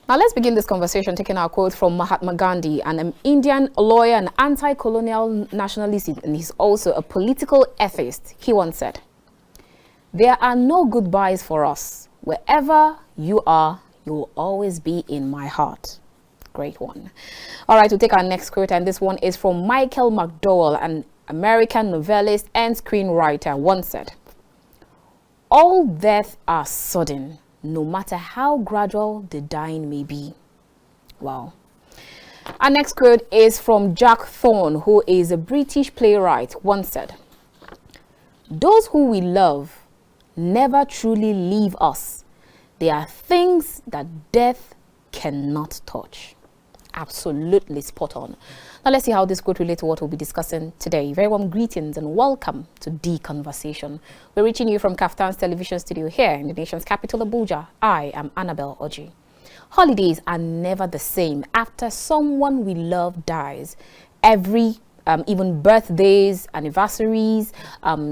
Now let's begin this conversation taking our quote from Mahatma Gandhi, an Indian lawyer and anti-colonial nationalist, and he's also a political atheist. He once said, "There are no goodbyes for us. Wherever you are, you will always be in my heart." Great one. All right, we'll take our next quote, and this one is from Michael McDowell, an American novelist and screenwriter. Once said, "All deaths are sudden, no matter how gradual the dying may be." Wow. Our next quote is from Jack Thorne, who is a British playwright. Once said, "Those who we love never truly leave us. They are things that death cannot touch." Absolutely spot on. Now let's see how this quote relates to what we'll be discussing today. Very warm greetings and welcome to The Conversation. We're reaching you from KAFTAN's television studio here in the nation's capital, Abuja. I am Annabelle Oji. Holidays are never the same after someone we love dies. Even birthdays, anniversaries,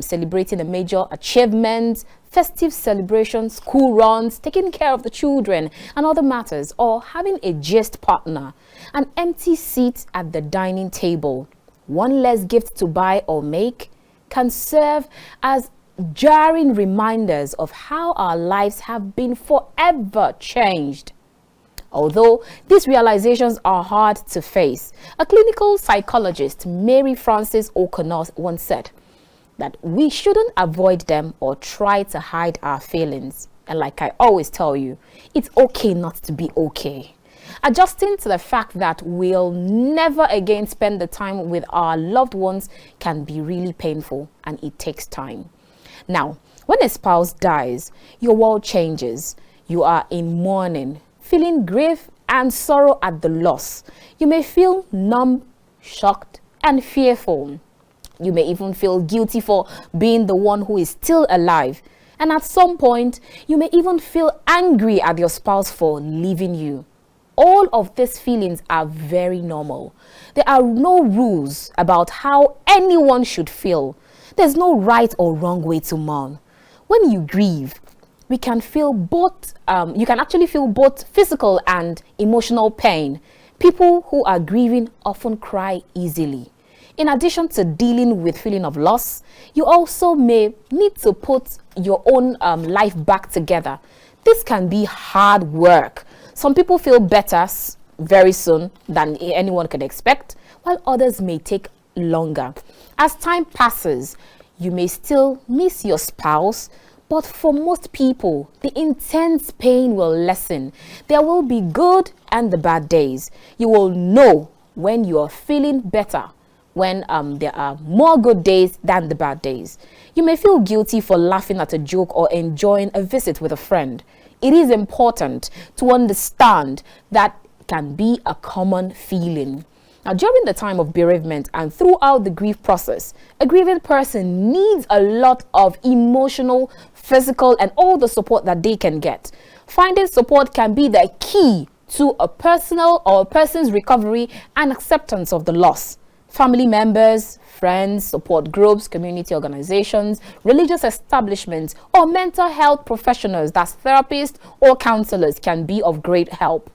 celebrating a major achievement, festive celebrations, school runs, taking care of the children and other matters, or having a jest partner, an empty seat at the dining table, one less gift to buy or make, can serve as jarring reminders of how our lives have been forever changed. Although these realizations are hard to face, a clinical psychologist, Mary Frances O'Connor, once said that we shouldn't avoid them or try to hide our feelings. And like I always tell you, it's okay not to be okay. Adjusting to the fact that we'll never again spend the time with our loved ones can be really painful, and it takes time. Now, when a spouse dies, your world changes. You are in mourning, feeling grief and sorrow at the loss. You may feel numb, shocked, and fearful. You may even feel guilty for being the one who is still alive. And at some point, you may even feel angry at your spouse for leaving you. All of these feelings are very normal. There are no rules about how anyone should feel. There's no right or wrong way to mourn. When you grieve, you can actually feel both physical and emotional pain. People who are grieving often cry easily. In addition to dealing with feeling of loss, you also may need to put your own life back together. This can be hard work. Some people feel better very soon than anyone could expect, while others may take longer. As time passes, you may still miss your spouse, but for most people, the intense pain will lessen. There will be good and the bad days. You will know when you are feeling better, when there are more good days than the bad days. You may feel guilty for laughing at a joke or enjoying a visit with a friend. It is important to understand that can be a common feeling. Now, during the time of bereavement and throughout the grief process, a grieving person needs a lot of emotional, physical, and all the support that they can get. Finding support can be the key to a person's recovery and acceptance of the loss. Family members, friends, support groups, community organizations, religious establishments, or mental health professionals, that's therapists or counselors, can be of great help.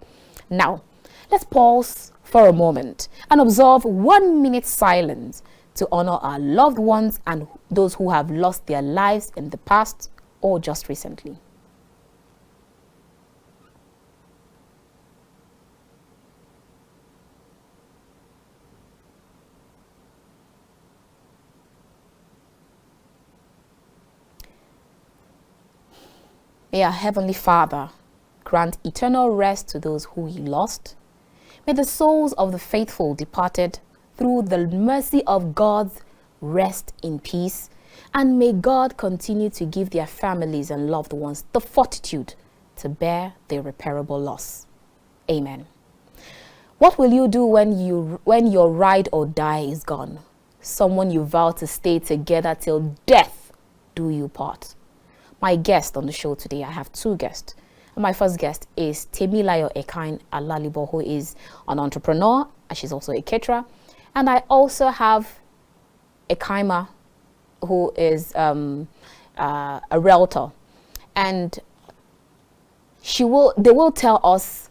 Now, let's pause for a moment and observe 1 minute silence to honor our loved ones and those who have lost their lives in the past or just recently. May our Heavenly Father grant eternal rest to those who He lost. May the souls of the faithful departed through the mercy of God rest in peace. And may God continue to give their families and loved ones the fortitude to bear the irreparable loss. Amen. What will you do when your ride or die is gone? Someone you vow to stay together till death do you part. My guest on the show today, I have two guests. My first guest is Temilayo Ekine-Alalibo, who is an entrepreneur, and she's also a caterer. And I also have Ekaima, who is a realtor. And they will tell us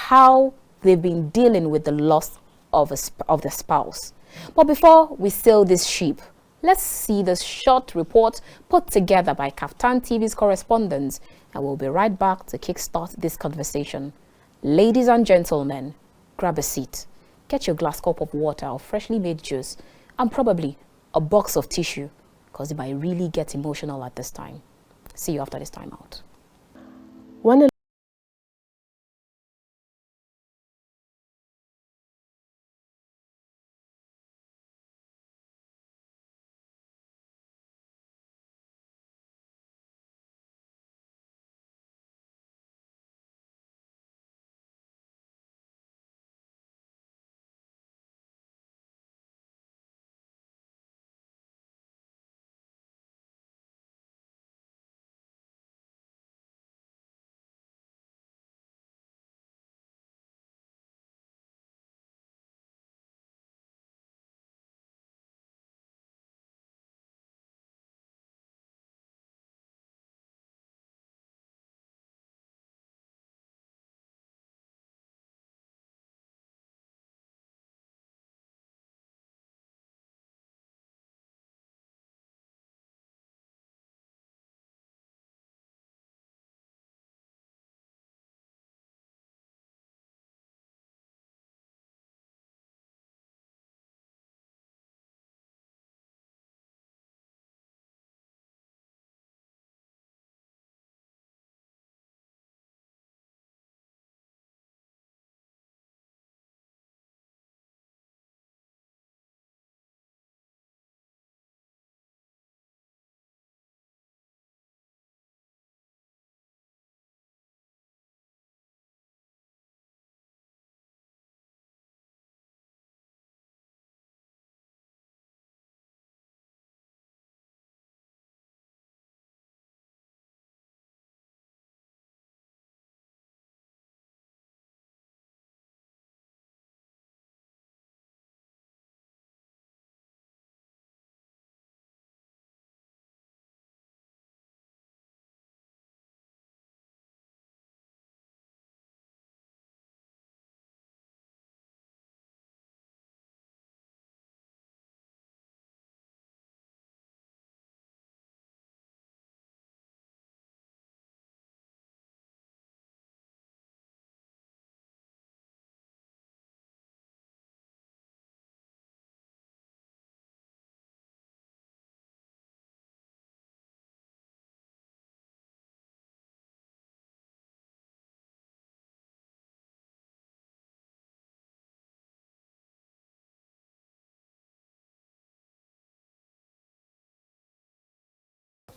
how they've been dealing with the loss of the spouse. But before we sail this ship, let's see this short report put together by KAFTAN TV's correspondents, and we'll be right back to kickstart this conversation. Ladies and gentlemen, grab a seat, get your glass cup of water or freshly made juice, and probably a box of tissue, because it might really get emotional at this time. See you after this time out. When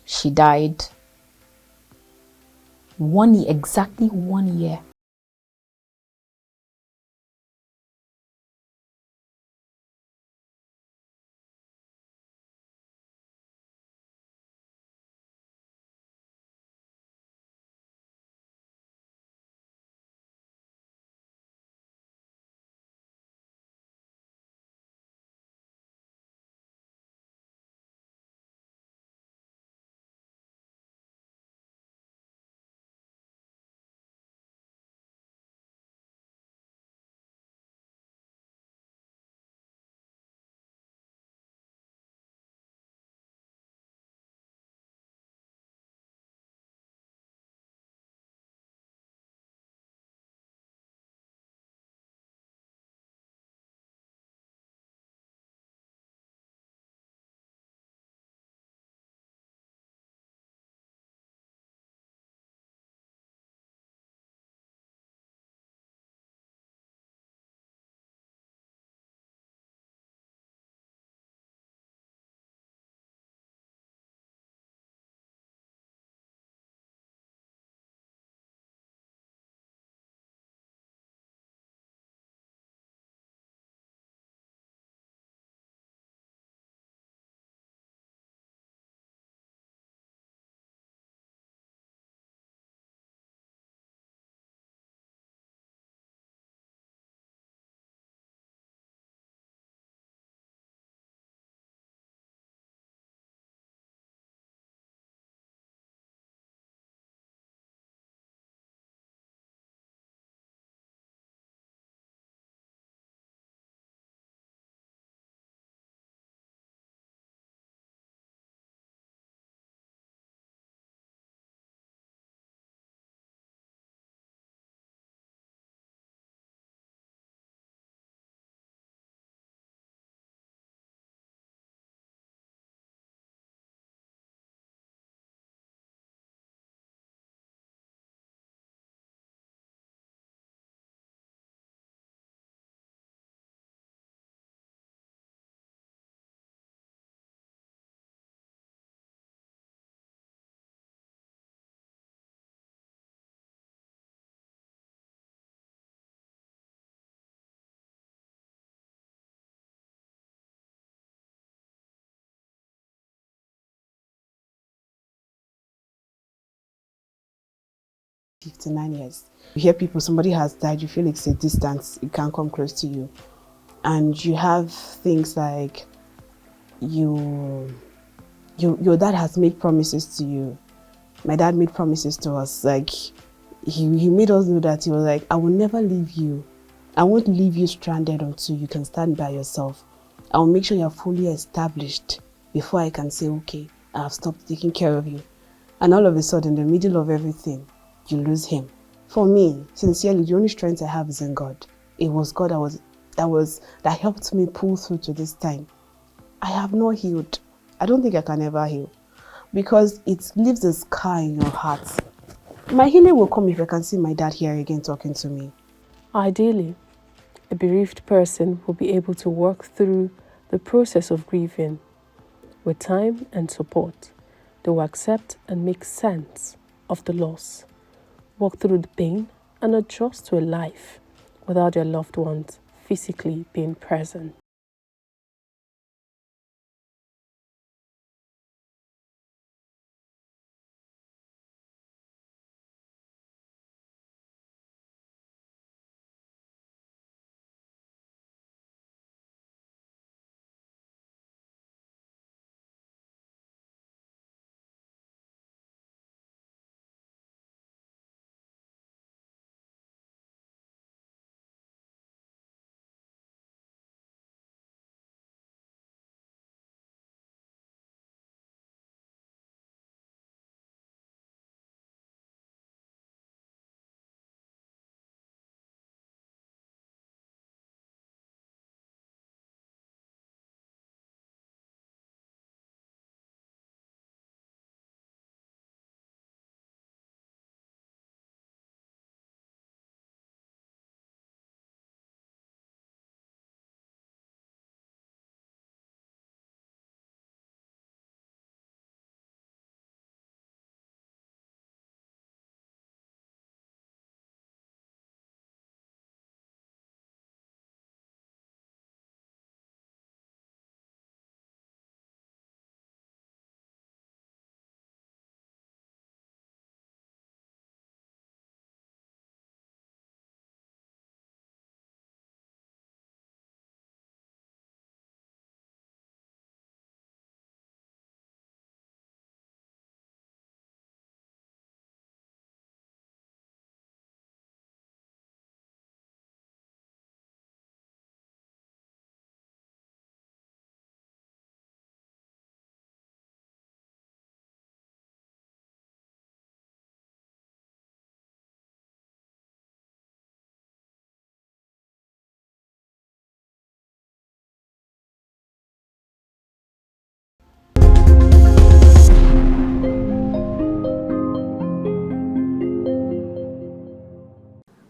She died exactly 1 year. 59 years. You hear people, somebody has died, you feel it's a distance, it can't come close to you. And you have things like your dad has made promises to you. My dad made promises to us, like he made us know that he was like, I will never leave you. I won't leave you stranded until you can stand by yourself. I will make sure you're fully established before I can say, okay, I have stopped taking care of you. And all of a sudden, in the middle of everything, you lose him. For me, sincerely, the only strength I have is in God. It was God that helped me pull through to this time. I have not healed. I don't think I can ever heal, because it leaves a scar in your heart. My healing will come if I can see my dad here again talking to me. Ideally, a bereaved person will be able to work through the process of grieving. With time and support, they will accept and make sense of the loss, walk through the pain, and adjust to a life without their loved ones physically being present.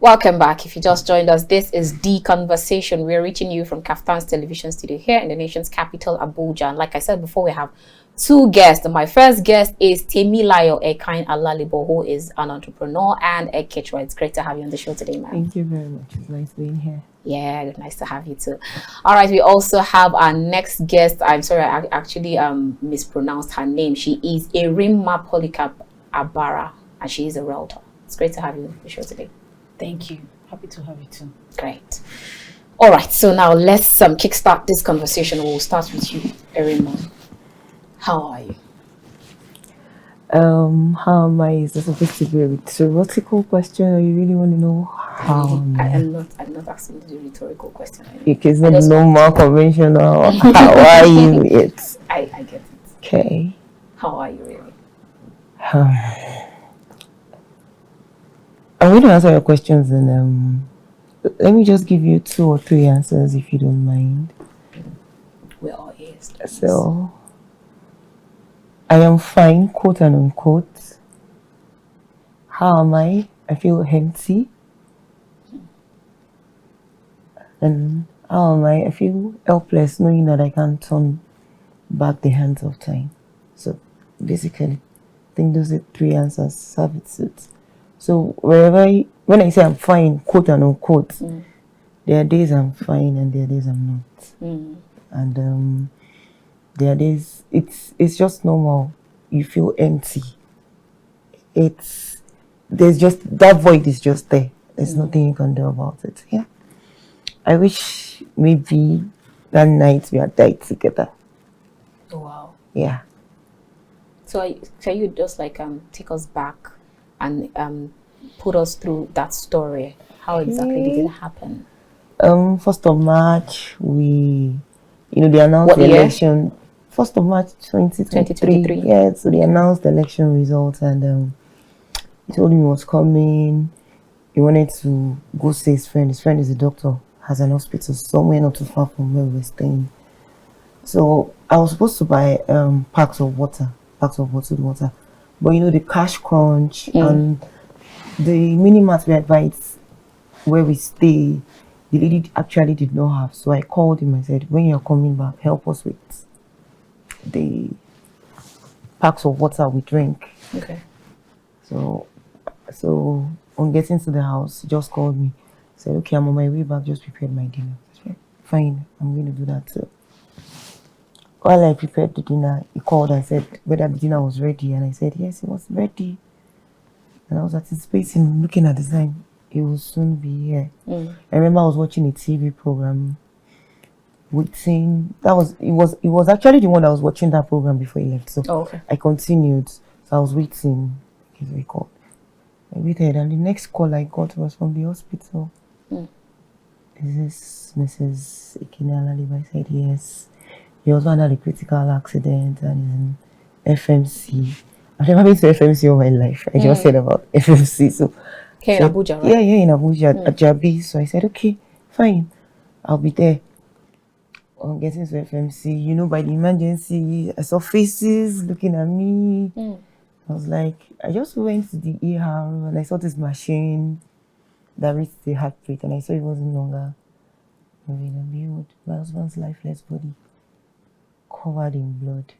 Welcome back. If you just joined us, this is The Conversation. We're reaching you from KAFTAN's television studio here in the nation's capital, Abuja. And like I said before, we have two guests. My first guest is Temilayo Ekine-Alalibo, who is an entrepreneur and a caterer. It's great to have you on the show today, ma'am. Thank you very much. It's nice being here. Yeah, nice to have you too. All right, we also have our next guest. I'm sorry, I actually mispronounced her name. She is Erinma Polycarp-Abara, and she is a realtor. It's great to have you on the show today. Thank you. Happy to have you too. Great. All right, so now let's kickstart this conversation. We'll start with you, Erinma. How are you? How am I? Is this supposed to be a rhetorical question, or you really want to know how am I? I'm not asking the rhetorical question. It's not normal, conventional. How are you? It's I get it. Okay. How are you really? I'm going to answer your questions, and let me just give you 2 or 3 answers if you don't mind. We're all ears. So, I am fine, quote and unquote. How am I? I feel empty. And how am I? I feel helpless, knowing that I can't turn back the hands of time. So, basically, I think those are 3 answers. Services. So when I say I'm fine, quote and unquote, there are days I'm fine and there are days I'm not. And there are days it's just normal. You feel empty. It's there's just that void is just there. There's nothing you can do about it. Yeah. I wish maybe that night we had died together. Oh, wow. Yeah. So can you just like take us back and put us through that story? How exactly did it happen? 1st of March, they announced What the year? election. 1st of March 2023. 2023. Yeah, so they announced the election results, and he told him he was coming. He wanted to go see his friend. His friend is a doctor, has an hospital somewhere not too far from where we were staying. So I was supposed to buy packs of bottled water. But the cash crunch and the mini mart we advised where we stay, the lady actually did not have. So I called him. I said, when you're coming back, help us with the packs of water we drink. Okay. So on getting to the house, he just called me. Said, okay, I'm on my way back, just prepared my dinner. I said, fine, I'm going to do that too. While I prepared the dinner, he called and said whether the dinner was ready, and I said yes, it was ready. And I was anticipating, looking at the time, it will soon be here. I remember I was watching a TV program it was actually the one that was watching that program before he left. So okay. I continued. So I was waiting. He called. I waited, and the next call I got was from the hospital. Is this Mrs. Ekine-Alalibo? I said yes. Your husband had a critical accident and is in FMC. I've never been to FMC all my life. I just said about FMC. So here in Abuja, right? Yeah, in Abuja, at Jabi. So I said, okay, fine, I'll be there. On getting to FMC, by the emergency, I saw faces looking at me. I was like, I just went to the ER and I saw this machine that reads the heartbeat, and I saw it was no longer moving. And behold, my husband's lifeless body covered in blood.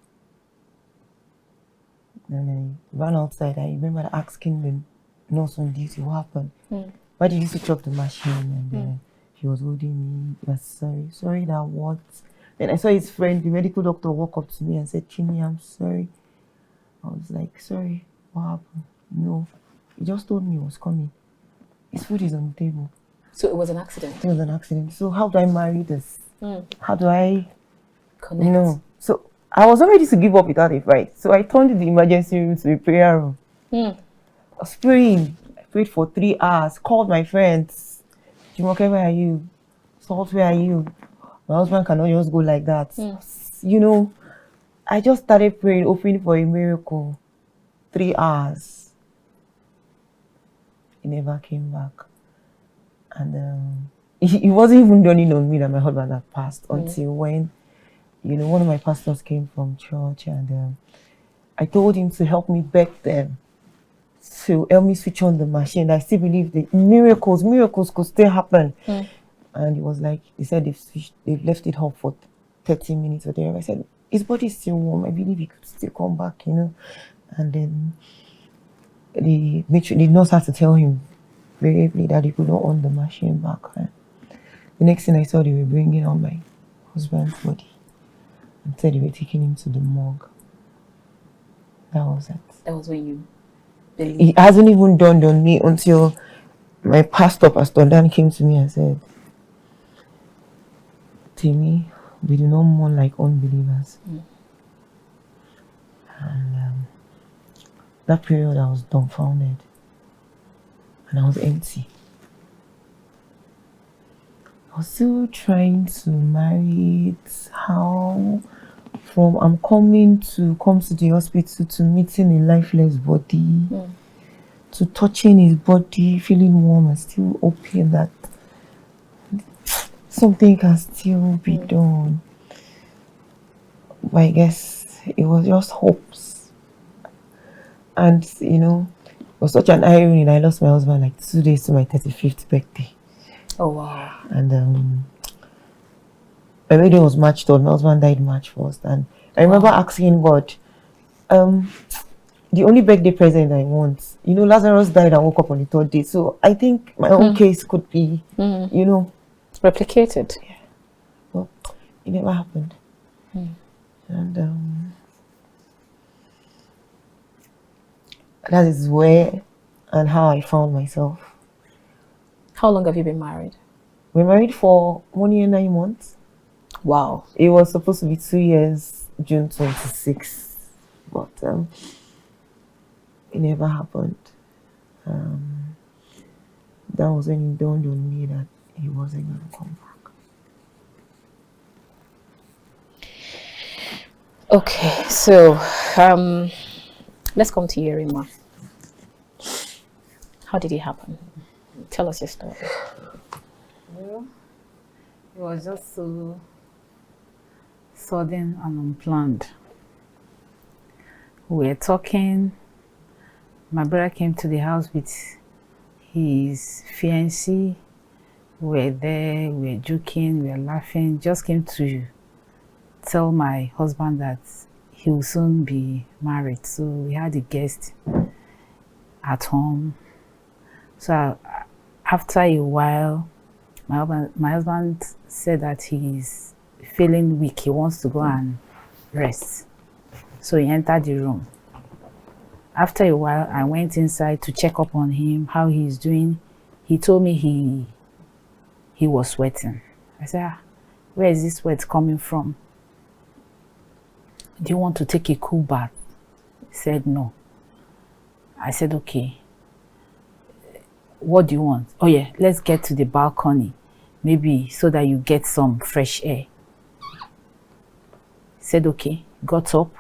And I ran outside. I remember asking the nurse on duty what happened. Why did you switch off the machine? And he was holding me. I was sorry that what? Then I saw his friend, the medical doctor, walk up to me and said, Chini, I'm sorry. I was like, sorry, what happened? No, he just told me he was coming. His food is on the table. So it was an accident? It was an accident. So how do I marry this? How do I connect? So I was not ready to give up without a fight. So I turned the emergency room to a prayer room. I was praying. I prayed for 3 hours, called my friends. Jumoke, where are you? Salt, where are you? My husband cannot just go like that. I just started praying, hoping for a miracle. 3 hours. He never came back. And it wasn't even dawning on me that my husband had passed until when, one of my pastors came from church, and I told him to help me beg them to help me switch on the machine. I still believe that miracles could still happen. And he was like, they said they've left it off for 30 minutes or whatever. I said, his body is still warm. I believe he could still come back, And then the nurse had to tell him bravely that he could not on the machine back. Right? The next thing I saw, they were bringing out my husband's body and said they were taking him to the morgue. That was it. That was when you believed. It hasn't even dawned on me until my Pastor Dan, came to me and said, Temi, we do not mourn like unbelievers. And that period I was dumbfounded and I was empty. I was still trying to marry it. How from I'm come to the hospital to meeting a lifeless body, to touching his body, feeling warm and still hoping that something can still be done. But I guess it was just hopes. And it was such an irony that I lost my husband like 2 days to my 35th birthday. Oh wow. And my birthday was March 3rd, my husband died March 1st. And I remember asking God, the only birthday present I want, Lazarus died and woke up on the 3rd day. So I think my own case could be, replicated. Yeah. Well, it never happened. And that is where and how I found myself. How long have you been married? We're married for 1 year, 9 months. Wow. It was supposed to be 2 years, June 26th, but it never happened. That was when it dawned on me that he wasn't going to come back. Okay, so let's come to you, Erinma. How did it happen? Tell us your story. Well, it was just so sudden and unplanned. We were talking. My brother came to the house with his fiancée. We were there, we were joking, we were laughing. Just came to tell my husband that he will soon be married. So we had a guest at home. So after a while, my husband said that he's feeling weak. He wants to go and rest. So he entered the room. After a while, I went inside to check up on him, how he's doing. He told me he was sweating. I said, where is this sweat coming from? Do you want to take a cool bath? He said, no. I said, okay. What do you want? Oh yeah, let's get to the balcony. Maybe so that you get some fresh air. He said, okay. Got up.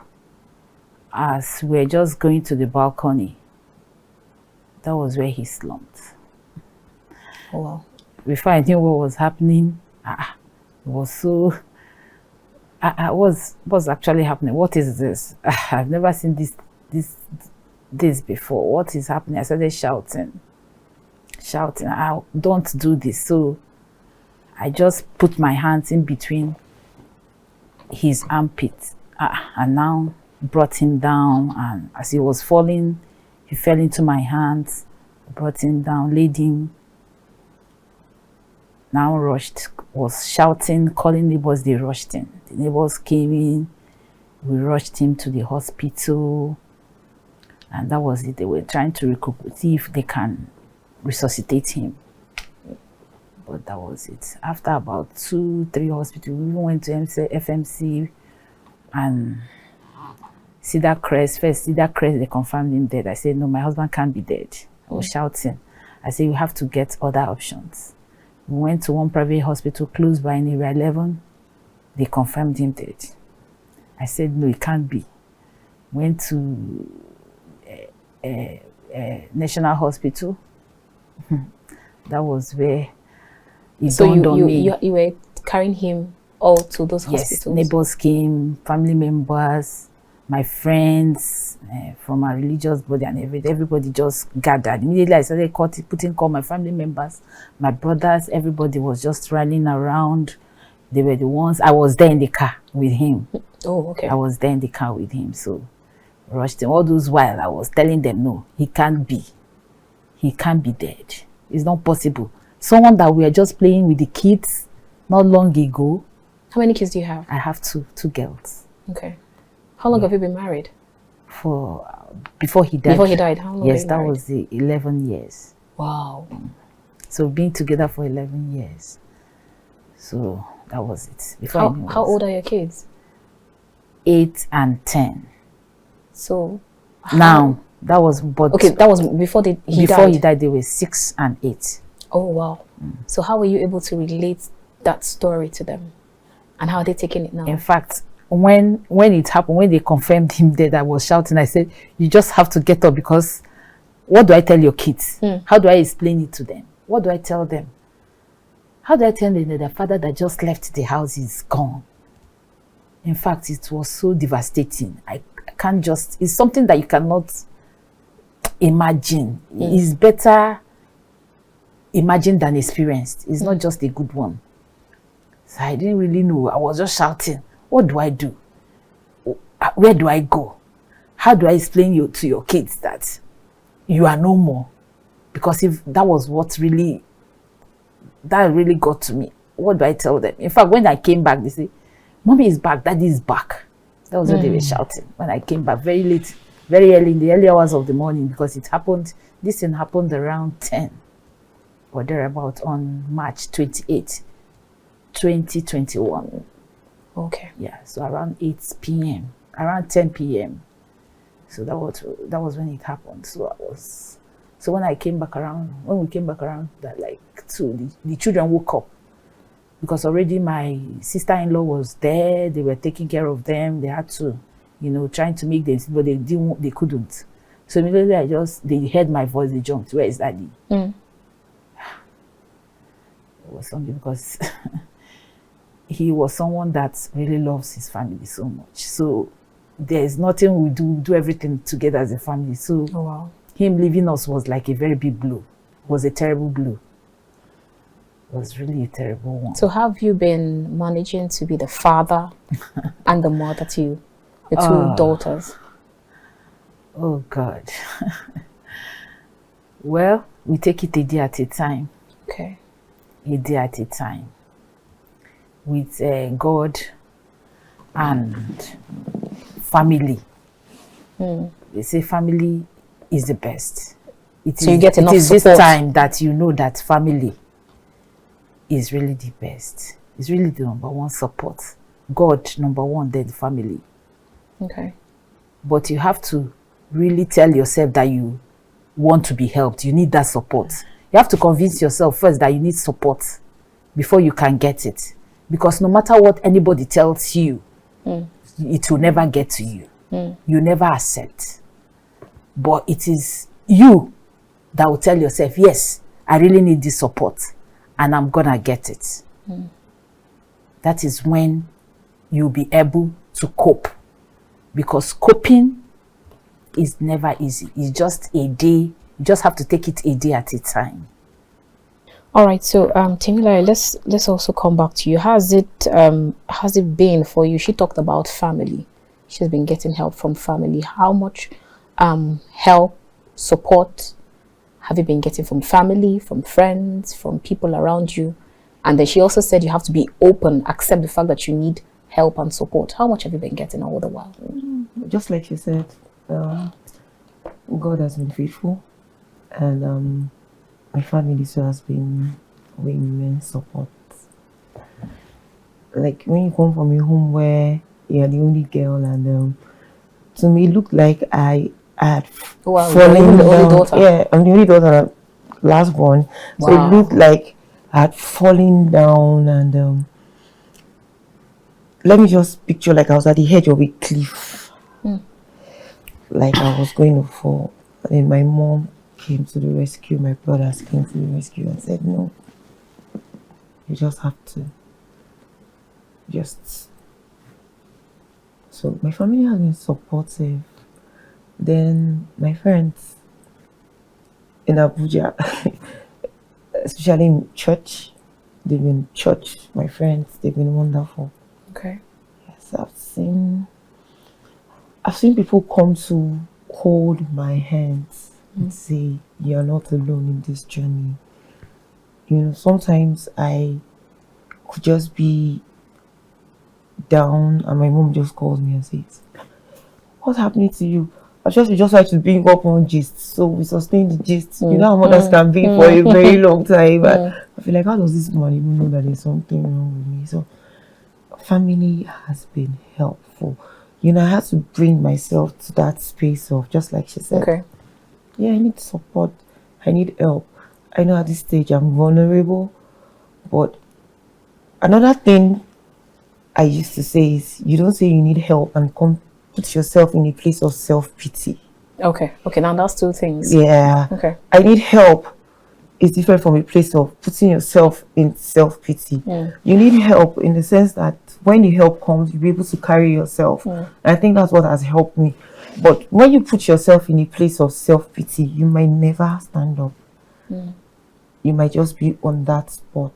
As we're just going to the balcony, that was where he slumped. Oh, wow. Before I knew what was happening, it was so... what's actually happening? What is this? I've never seen this before. What is happening? I started shouting, don't do this. So I just put my hands in between his armpits and now brought him down, and as he was falling, he fell into my hands, brought him down, laid him, now rushed, was shouting, calling neighbors. They rushed in. The neighbors came in, we rushed him to the hospital, and that was it. They were trying to see if they can resuscitate him, but that was it. After about 2-3 hospitals, we even went to FMC and Cedar Crest. First, Cedar Crest, they confirmed him dead. I said, no, my husband can't be dead. I was shouting. I said, you have to get other options. We went to one private hospital close by in Area 11. They confirmed him dead. I said, no, it can't be. Went to National Hospital. That was where it dawned on me. You were carrying him all to those yes, hospitals? Neighbors came, family members, my friends from my religious body and everybody just gathered. Immediately I started putting call my family members, my brothers, everybody was just running around. They were the ones. I was there in the car with him. Oh, okay. I was there in the car with him, so rushed him. All those while I was telling them, no, he can't be. He can't be dead. It's not possible. Someone that we are just playing with the kids not long ago. How many kids do you have? I have two girls. Okay. How long have you been married? Before he died. Before he died, how long? Yes, that was the 11 years. Wow. So being together for 11 years. So that was it. Before how old are your kids? 8 and 10. So now that was okay. That was before he died. Before he died, they were 6 and 8. Oh wow. So how were you able to relate that story to them, and how are they taking it now? In fact, when it happened, when they confirmed him dead, I was shouting. I said, you just have to get up, because what do I tell your kids? How do I explain it to them? What do I tell them? How do I tell them that the father that just left the house is gone? In fact, it was so devastating. I can't just, it's something that you cannot imagine. It's better imagined than experienced. It's not just a good one. So I didn't really know. I was just shouting. What do I do? Where do I go? How do I explain to your kids that you are no more? Because if that was what really, that really got to me. What do I tell them? In fact, when I came back, they say, Mommy is back, Daddy is back. That was what they were shouting when I came back very late, very early, in the early hours of the morning, because it happened This thing happened around 10 or thereabout on March 28, 2021. Okay. Yeah, so around 8 p.m., around 10 p.m. So that was when it happened. So when we came back around that like 2, the children woke up because already my sister-in-law was there. They were taking care of them. They had to, trying to make them, but they couldn't. So immediately they heard my voice. They jumped. Where is Daddy? It was something because he was someone that really loves his family so much. So there's nothing we do everything together as a family. So him leaving us was like a very big blow. It was a terrible blow. It was really a terrible one. So how have you been managing to be the father and the mother to the 2 daughters? Oh God. Well, we take it a day at a time. Okay. A day at a time. With God and family. They say family is the best. You get enough it is support. This time that you know that family is really the best. It's really the number one support. God, number one, then the family. Okay. But you have to really tell yourself that you want to be helped. You need that support. You have to convince yourself first that you need support before you can get it. Because no matter what anybody tells you, it will never get to you. You never accept. But it is you that will tell yourself, yes, I really need this support and I'm gonna get it. That is when you'll be able to cope. Because coping is never easy. It's just a day. You just have to take it a day at a time. All right, so Temilayo, let's also come back to you. Has it been for you? She talked about family. She's been getting help from family. How much help, support have you been getting from family, from friends, from people around you? And then she also said you have to be open, accept the fact that you need help and support. How much have you been getting all the while? Just like you said, God has been faithful, and my family too has been with immense support. Like when you come from a home where you're the only girl, and to me it looked like I had fallen the down. only daughter. Yeah, I'm the only daughter, last born. So it looked like I had fallen down, and let me just picture like I was at the edge of a cliff. Like I was going to fall. And then my mom came to the rescue, my brothers came to the rescue and said, no, you just have to so my family has been supportive. Then my friends in Abuja, especially in church, my friends, they've been wonderful. Okay. Yes, I've seen people come to hold my hands and say, you're not alone in this journey. Sometimes I could just be down and my mom just calls me and says, what's happening to you? We just like to bring up one gist, so we sustain the gist. You know how mothers can be for a very long time. And I feel like, how does this man even know that there's something wrong with me? So family has been helpful. I had to bring myself to that space of, just like she said, okay, yeah, I need support, I need help. I know at this stage I'm vulnerable, but another thing I used to say is, you don't say you need help and come put yourself in a place of self-pity. Okay, now that's 2 things. Yeah. Okay. I need help is different from a place of putting yourself in self-pity. You need help in the sense that when the help comes, you'll be able to carry yourself. I think that's what has helped me. But when you put yourself in a place of self-pity, you might never stand up. You might just be on that spot.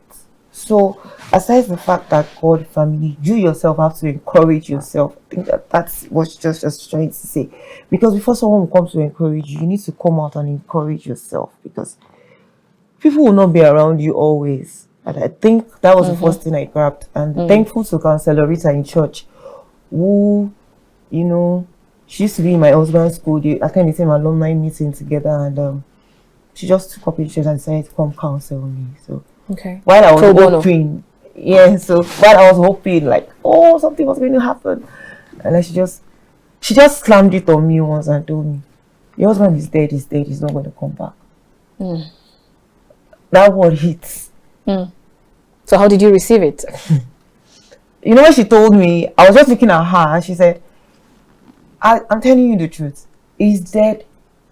So, aside the fact that God, family, you yourself have to encourage yourself. I think that's what she's just trying to say. Because before someone will come to encourage you, you need to come out and encourage yourself. Because people will not be around you always. And I think that was the first thing I grabbed. And thankful to Counselor Rita in church, who, she used to be in my husband's school. They attended the same alumni meeting together. And she just took up interest and decided to come counsel me. So Okay. while I was Pro bono. hoping, yeah, so while I was hoping like, oh, something was going to happen, and then she just slammed it on me once and told me, your husband is dead, he's not going to come back. That word hits. So how did you receive it? You know, when she told me, I was just looking at her and she said, I'm telling you the truth. He's dead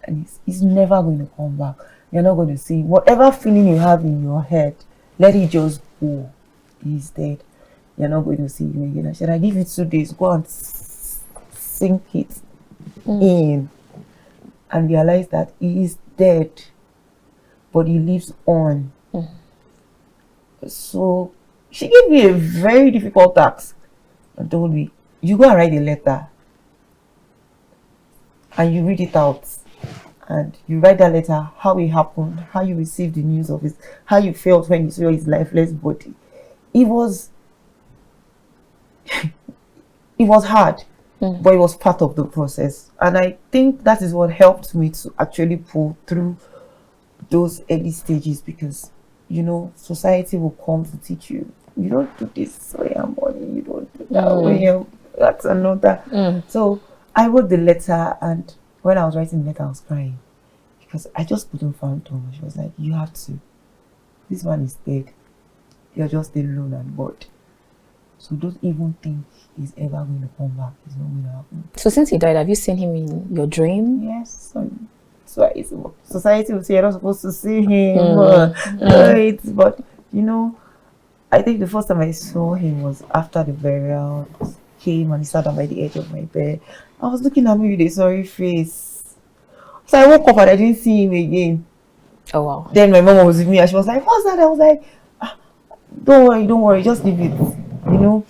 and he's never going to come back. You're not going to see him. Whatever feeling you have in your head, let it just go. He's dead. You're not going to see him again. I said, I give you 2 days. Go and sink it in and realize that he is dead, but he lives on. So she gave me a very difficult task and told me, you go and write a letter and you read it out and you write that letter, how it happened, how you received the news of it, how you felt when you saw his lifeless body. It was hard, but it was part of the process, and I think that is what helped me to actually pull through those early stages, because you know, society will come to teach you, you don't do this way and money, you don't do that way, that's another. So I wrote the letter, and when I was writing the letter I was crying because I just couldn't find Tom. She was like, you have to, this man is dead, you're just alone and bored, so don't even think he's ever going to come back. It's not going to happen. So since he died, have you seen him in your dream? Yes. So society will say you're not supposed to see him. Right? But you know, I think the first time I saw him was after the burial. He came and he sat down by the edge of my bed. I was looking at me with a sorry face. So I woke up and I didn't see him again. Oh wow. Then my mom was with me and she was like, what's that? I was like, don't worry, just leave it. You know.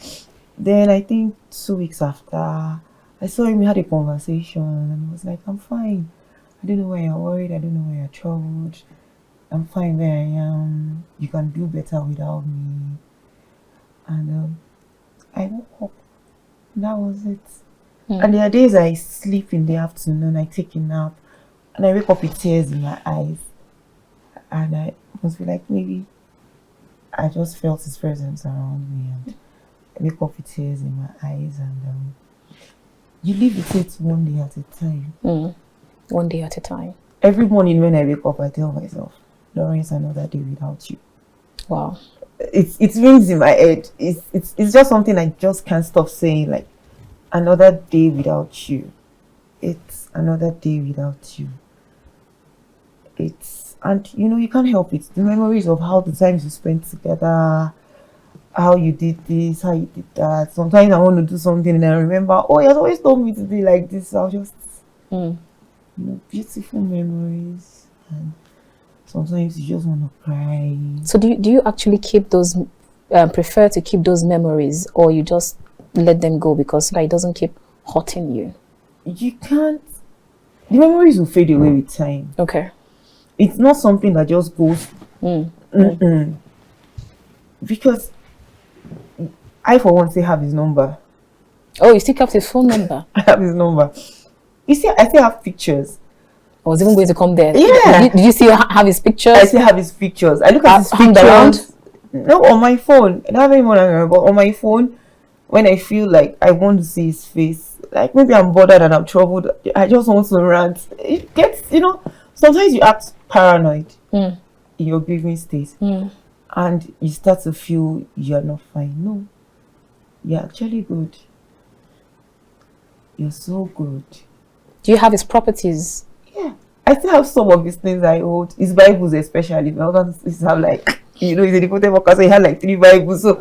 Then I think 2 weeks after, I saw him, we had a conversation and he was like, I'm fine. I don't know why you're worried, I don't know why you're troubled. I'm fine where I am. You can do better without me. And I woke up. That was it. And there are days I sleep in the afternoon, I take a nap, and I wake up with tears in my eyes. And I must be like, maybe I just felt his presence around me, and I wake up with tears in my eyes, and you live with it one day at a time. One day at a time. Every morning when I wake up, I tell myself, Lawrence, another day without you. Wow. It rings in my head. It's just something I just can't stop saying, like, another day without you. It's another day without you. And you know, you can't help it. The memories of how the times you spent together, how you did this, how you did that. Sometimes I want to do something and I remember, oh, you always told me to be like this. I'll just, you know, beautiful memories. And sometimes you just want to cry. So do you actually keep those, prefer to keep those memories, or you just let them go because it doesn't keep hurting you? You can't. The memories will fade away with time. Okay. It's not something that just goes. Because I, for one, still have his number. Oh, you still kept his phone number? I have his number. You see, I still have pictures. I was even going to come there. Yeah. Did you still have his pictures? I still have his pictures. I look at his pictures. No, on my phone. I don't have anyone I remember, but on my phone, when I feel like I want to see his face, like maybe I'm bothered and I'm troubled, I just want to rant. It gets, you know, sometimes you act paranoid in your grieving state, and you start to feel you're not fine. No, you're actually good. You're so good. Do you have his properties? Yeah, I still have some of his things I hold. His Bibles especially. My husband used to have, like, you know, he's a devoted worker, so he had like 3 Bibles. So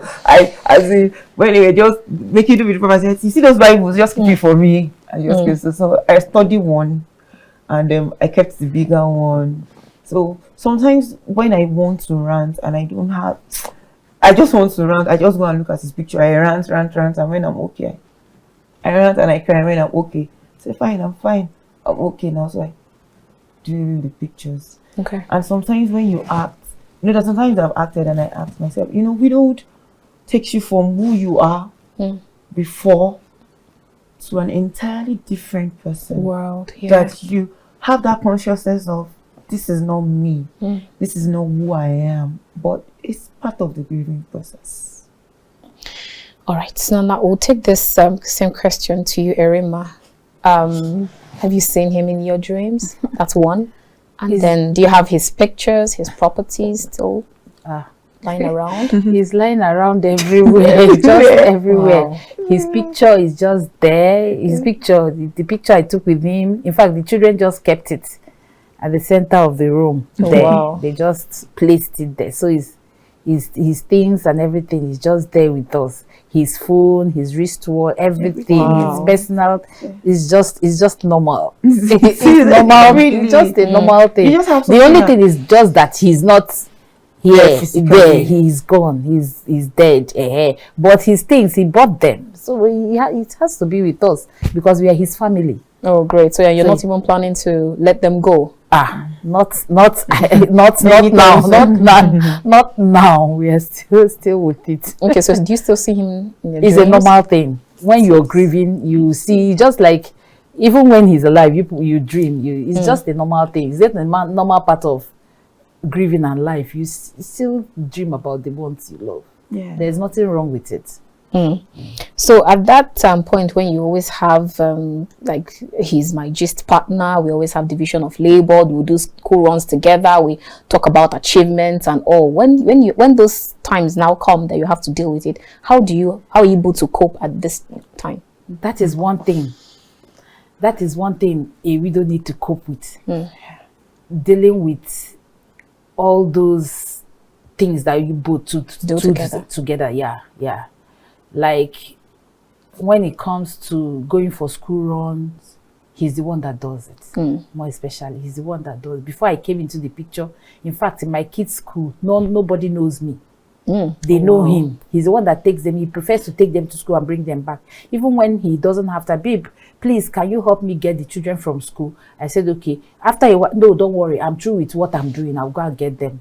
when they were just making do with the prophet, I said, you see those Bibles, just keep it for me. And just so I studied one, and I kept the bigger one. So sometimes when I want to rant and I don't have, I just want to rant, I just go and look at his picture. I rant, and when I'm okay, I rant and I cry when I'm okay. Say, fine, I'm fine, I'm okay now. So I do the pictures. Okay. And sometimes when you act, you know, that sometimes I've acted and I ask myself, you know, widowhood takes you from who you are before to an entirely different person. World, yeah. That you have that consciousness of, this is not me. This is not who I am. But it's part of the grieving process. All right, so now we'll take this same question to you, Erinma. Have you seen him in your dreams? That's one. And then do you have his pictures, his properties still lying around? He's lying around everywhere, just everywhere. Wow. His picture is just there. His picture, the picture I took with him. In fact, the children just kept it at the center of the room. There. Wow. They just placed it there. So his things and everything is just there with us. His phone, his wristwatch, everything, his personal is just normal. It's normal. Really? It's just a normal thing. The only thing is just that he's not here. There, he's gone. He's dead. But his things, he bought them, so it has to be with us because we are his family. Oh, great! So you're not even planning to let them go? Not now, not now. We are still with it. Okay, so do you still see him in your It's dreams? a normal thing. When you're grieving, you see, just like even when he's alive, you dream. It's just a normal thing. It's just a normal part of grieving and life. You still dream about the ones you love. Yeah, there's nothing wrong with it. So at that point when you always have like he's my gist partner, we always have division of labor, we do school runs together, we talk about achievements and all. When those times now come that you have to deal with it, how are you able to cope at this time? That is one thing. That is one thing we don't need to cope with. Dealing with all those things that you both do together. Yeah. Like when it comes to going for school runs, he's the one that does it. More especially, he's the one that does it. Before I came into the picture, in fact, in my kids' school, nobody knows me. They know him. He's the one that takes them. He prefers to take them to school and bring them back. Even when he doesn't have to, babe, please, can you help me get the children from school? I said, okay. After a while, no, don't worry. I'm through with what I'm doing. I'll go and get them.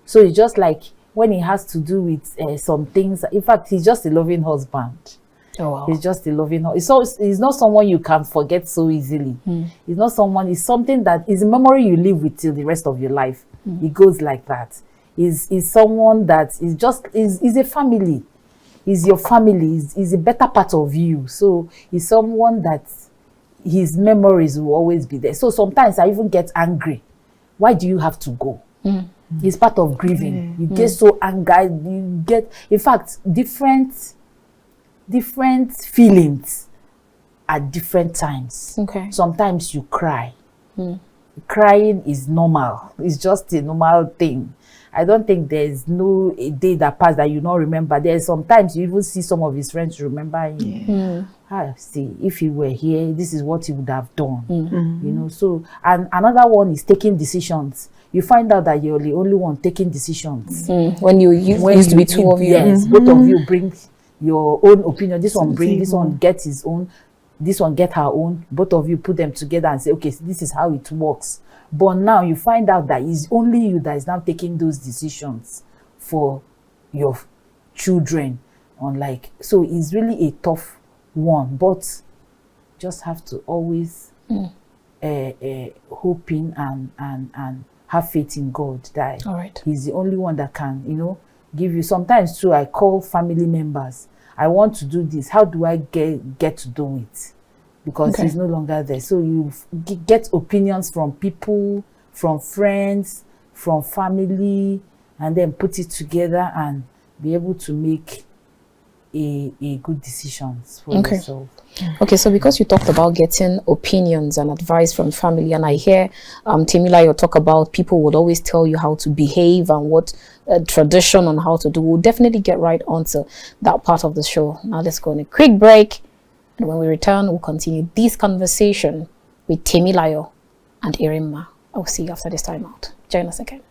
So it's just like when he has to do with some things. In fact, he's just a loving husband. Oh, wow. He's just a loving husband. He's not someone you can forget so easily. He's not someone, it's something that is a memory you live with till the rest of your life. It goes like that. He's someone that is a family. He's your family. He's a better part of you. So he's someone that his memories will always be there. So sometimes I even get angry. Why do you have to go? It's part of grieving. You get so angry. You get, in fact, different feelings at different times. Okay. Sometimes you cry. Crying is normal. It's just a normal thing. I don't think there's no a day that passed that you don't remember. There's sometimes you even see some of his friends remember him. See, if he were here, this is what he would have done. You know, so, and another one is taking decisions. You find out that you're the only one taking decisions. When you used to be two of you. Yes, both of you bring your own opinion. This one bring, this one get his own, this one get her own. Both of you put them together and say, okay, this is how it works. But now you find out that it's only you that is now taking those decisions for your children. So it's really a tough one, but just have to always hoping and have faith in God that he's the only one that can, give you. Sometimes too, I call family members. I want to do this. How do I get to do it? Because he's no longer there. So you get opinions from people, from friends, from family, and then put it together and be able to make a good decisions for yourself. Okay, so because you talked about getting opinions and advice from family, and I hear Temilayo talk about people would always tell you how to behave and what tradition on how to do. We'll definitely get right onto that part of the show. Now let's go on a quick break. And when we return, we'll continue this conversation with Temilayo and Erinma. I'll see you after this time out. Join us again.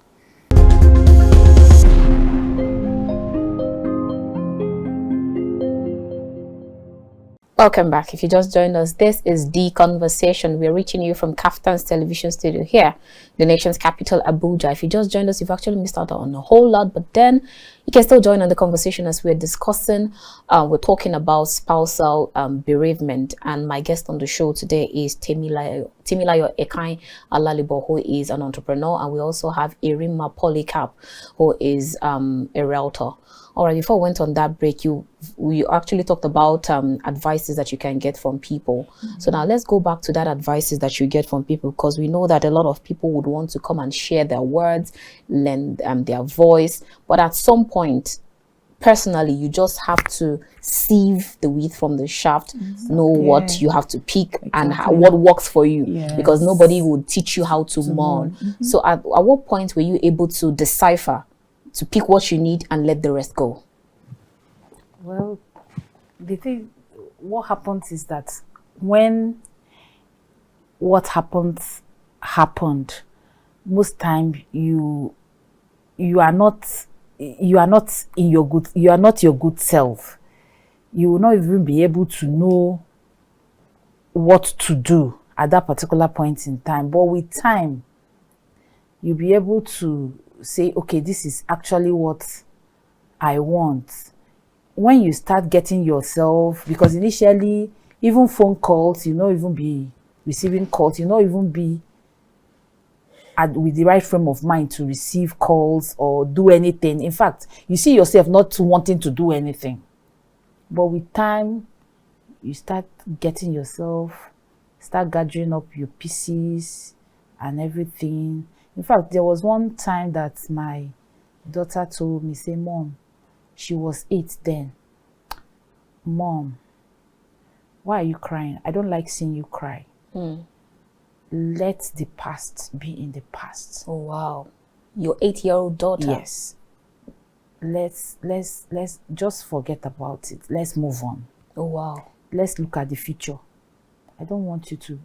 Welcome back. If you just joined us, this is The Conversation. We're reaching you from KAFTAN's television studio here the nation's capital, Abuja. If you just joined us, you've actually missed out on a whole lot, but then you can still join on the conversation as we're discussing. We're talking about spousal bereavement, and my guest on the show today is Temilayo Ekine-Alalibo, who is an entrepreneur, and we also have Erinma Polycarp, who is a realtor. All right, before we went on that break, we actually talked about advices that you can get from people. So now let's go back to that advices that you get from people, because we know that a lot of people would want to come and share their words, lend their voice. But at some point, personally, you just have to sieve the wheat from the shaft, know what you have to pick and what works for you, because nobody would teach you how to mourn. So at what point were you able to decipher, to pick what you need and let the rest go? Well, what happens is that when what happened, most time you are not your good self. You will not even be able to know what to do at that particular point in time. But with time, you'll be able to say, okay, this is actually what I want. When you start getting yourself, because initially, even phone calls, you not even be receiving calls, you not even be with the right frame of mind to receive calls or do anything. In fact, you see yourself not wanting to do anything. But with time, you start getting yourself, start gathering up your pieces and everything. In fact, there was one time that my daughter told me, say, Mom, she was 8 then. Mom, why are you crying? I don't like seeing you cry. Let the past be in the past. Oh, wow. Your 8-year-old daughter? Yes. Let's just forget about it. Let's move on. Oh, wow. Let's look at the future. I don't want you to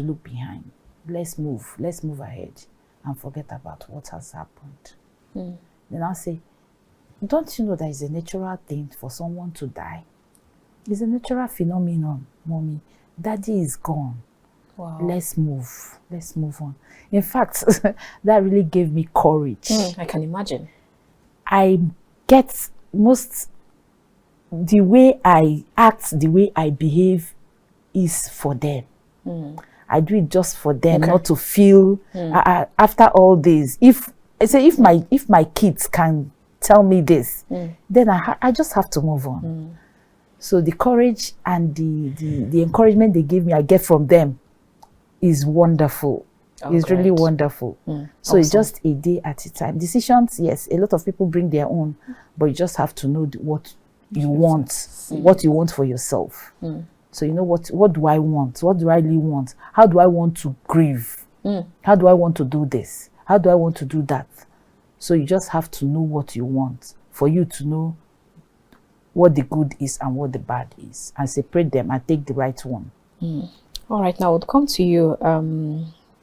look behind. Let's move ahead and forget about what has happened. Then I'll say, don't you know that it's a natural thing for someone to die? It's a natural phenomenon, Mommy. Daddy is gone. Wow. Let's move on. In fact, that really gave me courage. I can imagine. I get the way I act, the way I behave is for them. I do it just for them, not to feel after all this. If my kids can tell me this, then I just have to move on. So the courage and the encouragement they give me, I get from them, is wonderful. It's really wonderful. So awesome. It's just a day at a time. Decisions, yes, a lot of people bring their own, but you just have to know what you want, what you want for yourself. So you know what do I want? What do I really want? How do I want to grieve? How do I want to do this? How do I want to do that? So you just have to know what you want for you to know what the good is and what the bad is, and separate them and take the right one. All right, now I'll come to you,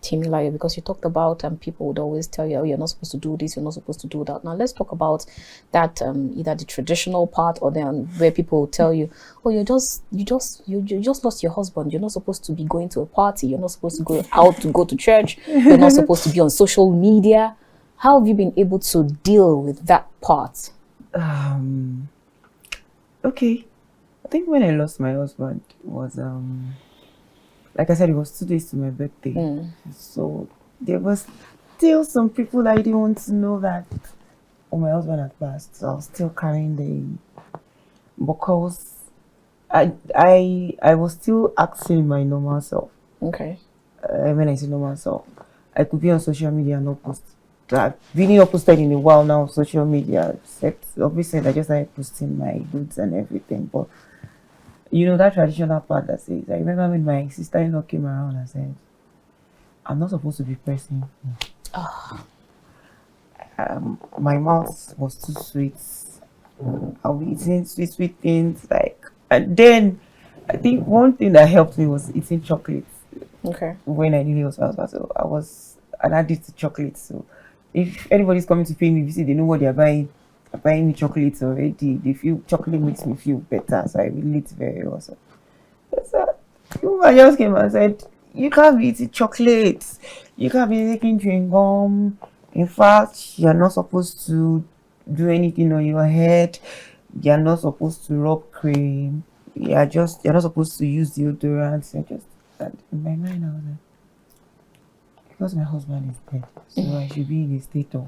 Temilayo, because you talked about people would always tell you, oh, you're not supposed to do this, you're not supposed to do that. Now let's talk about that, either the traditional part or then where people will tell you, oh, you just lost your husband, you're not supposed to be going to a party, you're not supposed to go out to go to church, you're not supposed to be on social media. How have you been able to deal with that part? Okay, I think when I lost my husband, it was like I said, it was 2 days to my birthday. So there was still some people that I didn't want to know that my husband had passed. So I was still carrying because I was still acting my normal self. Okay. When I say normal self, I could be on social media and not post. I've really not posted in a while now on social media. Except obviously I just started posting my goods and everything, but you know that traditional part that says, I remember when my sister-in-law came around and said, I'm not supposed to be pressing. My mouth was too sweet. I was eating sweet things and then I think one thing that helped me was eating chocolates. Okay. When I nearly lost my husband, so I was an addict to chocolates. So if anybody's coming to pay me, you see, they know what they're buying. They're buying me chocolates already. They feel chocolate makes me feel better, so I relate very well. So the woman just came and said, You can't be eating chocolates. You can't be taking chewing gum. In fact, you're not supposed to do anything on your head. You're not supposed to rub cream. You're not supposed to use deodorant. And in my mind, I was like, because my husband is dead, so I should be in a state of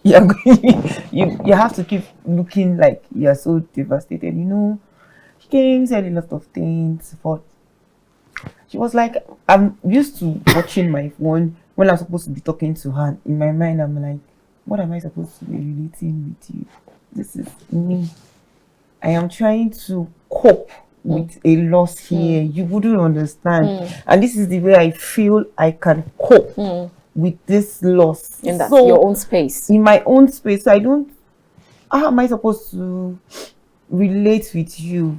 you have to keep looking like you're so devastated. She came, said a lot of things, but she was like, I'm used to watching my phone when I'm supposed to be talking to her. In my mind, I'm like, what am I supposed to be relating with you? This is me. I am trying to cope with a loss here. You wouldn't understand. And this is the way I feel I can cope with this loss. In that your own space. In my own space. So how am I supposed to relate with you?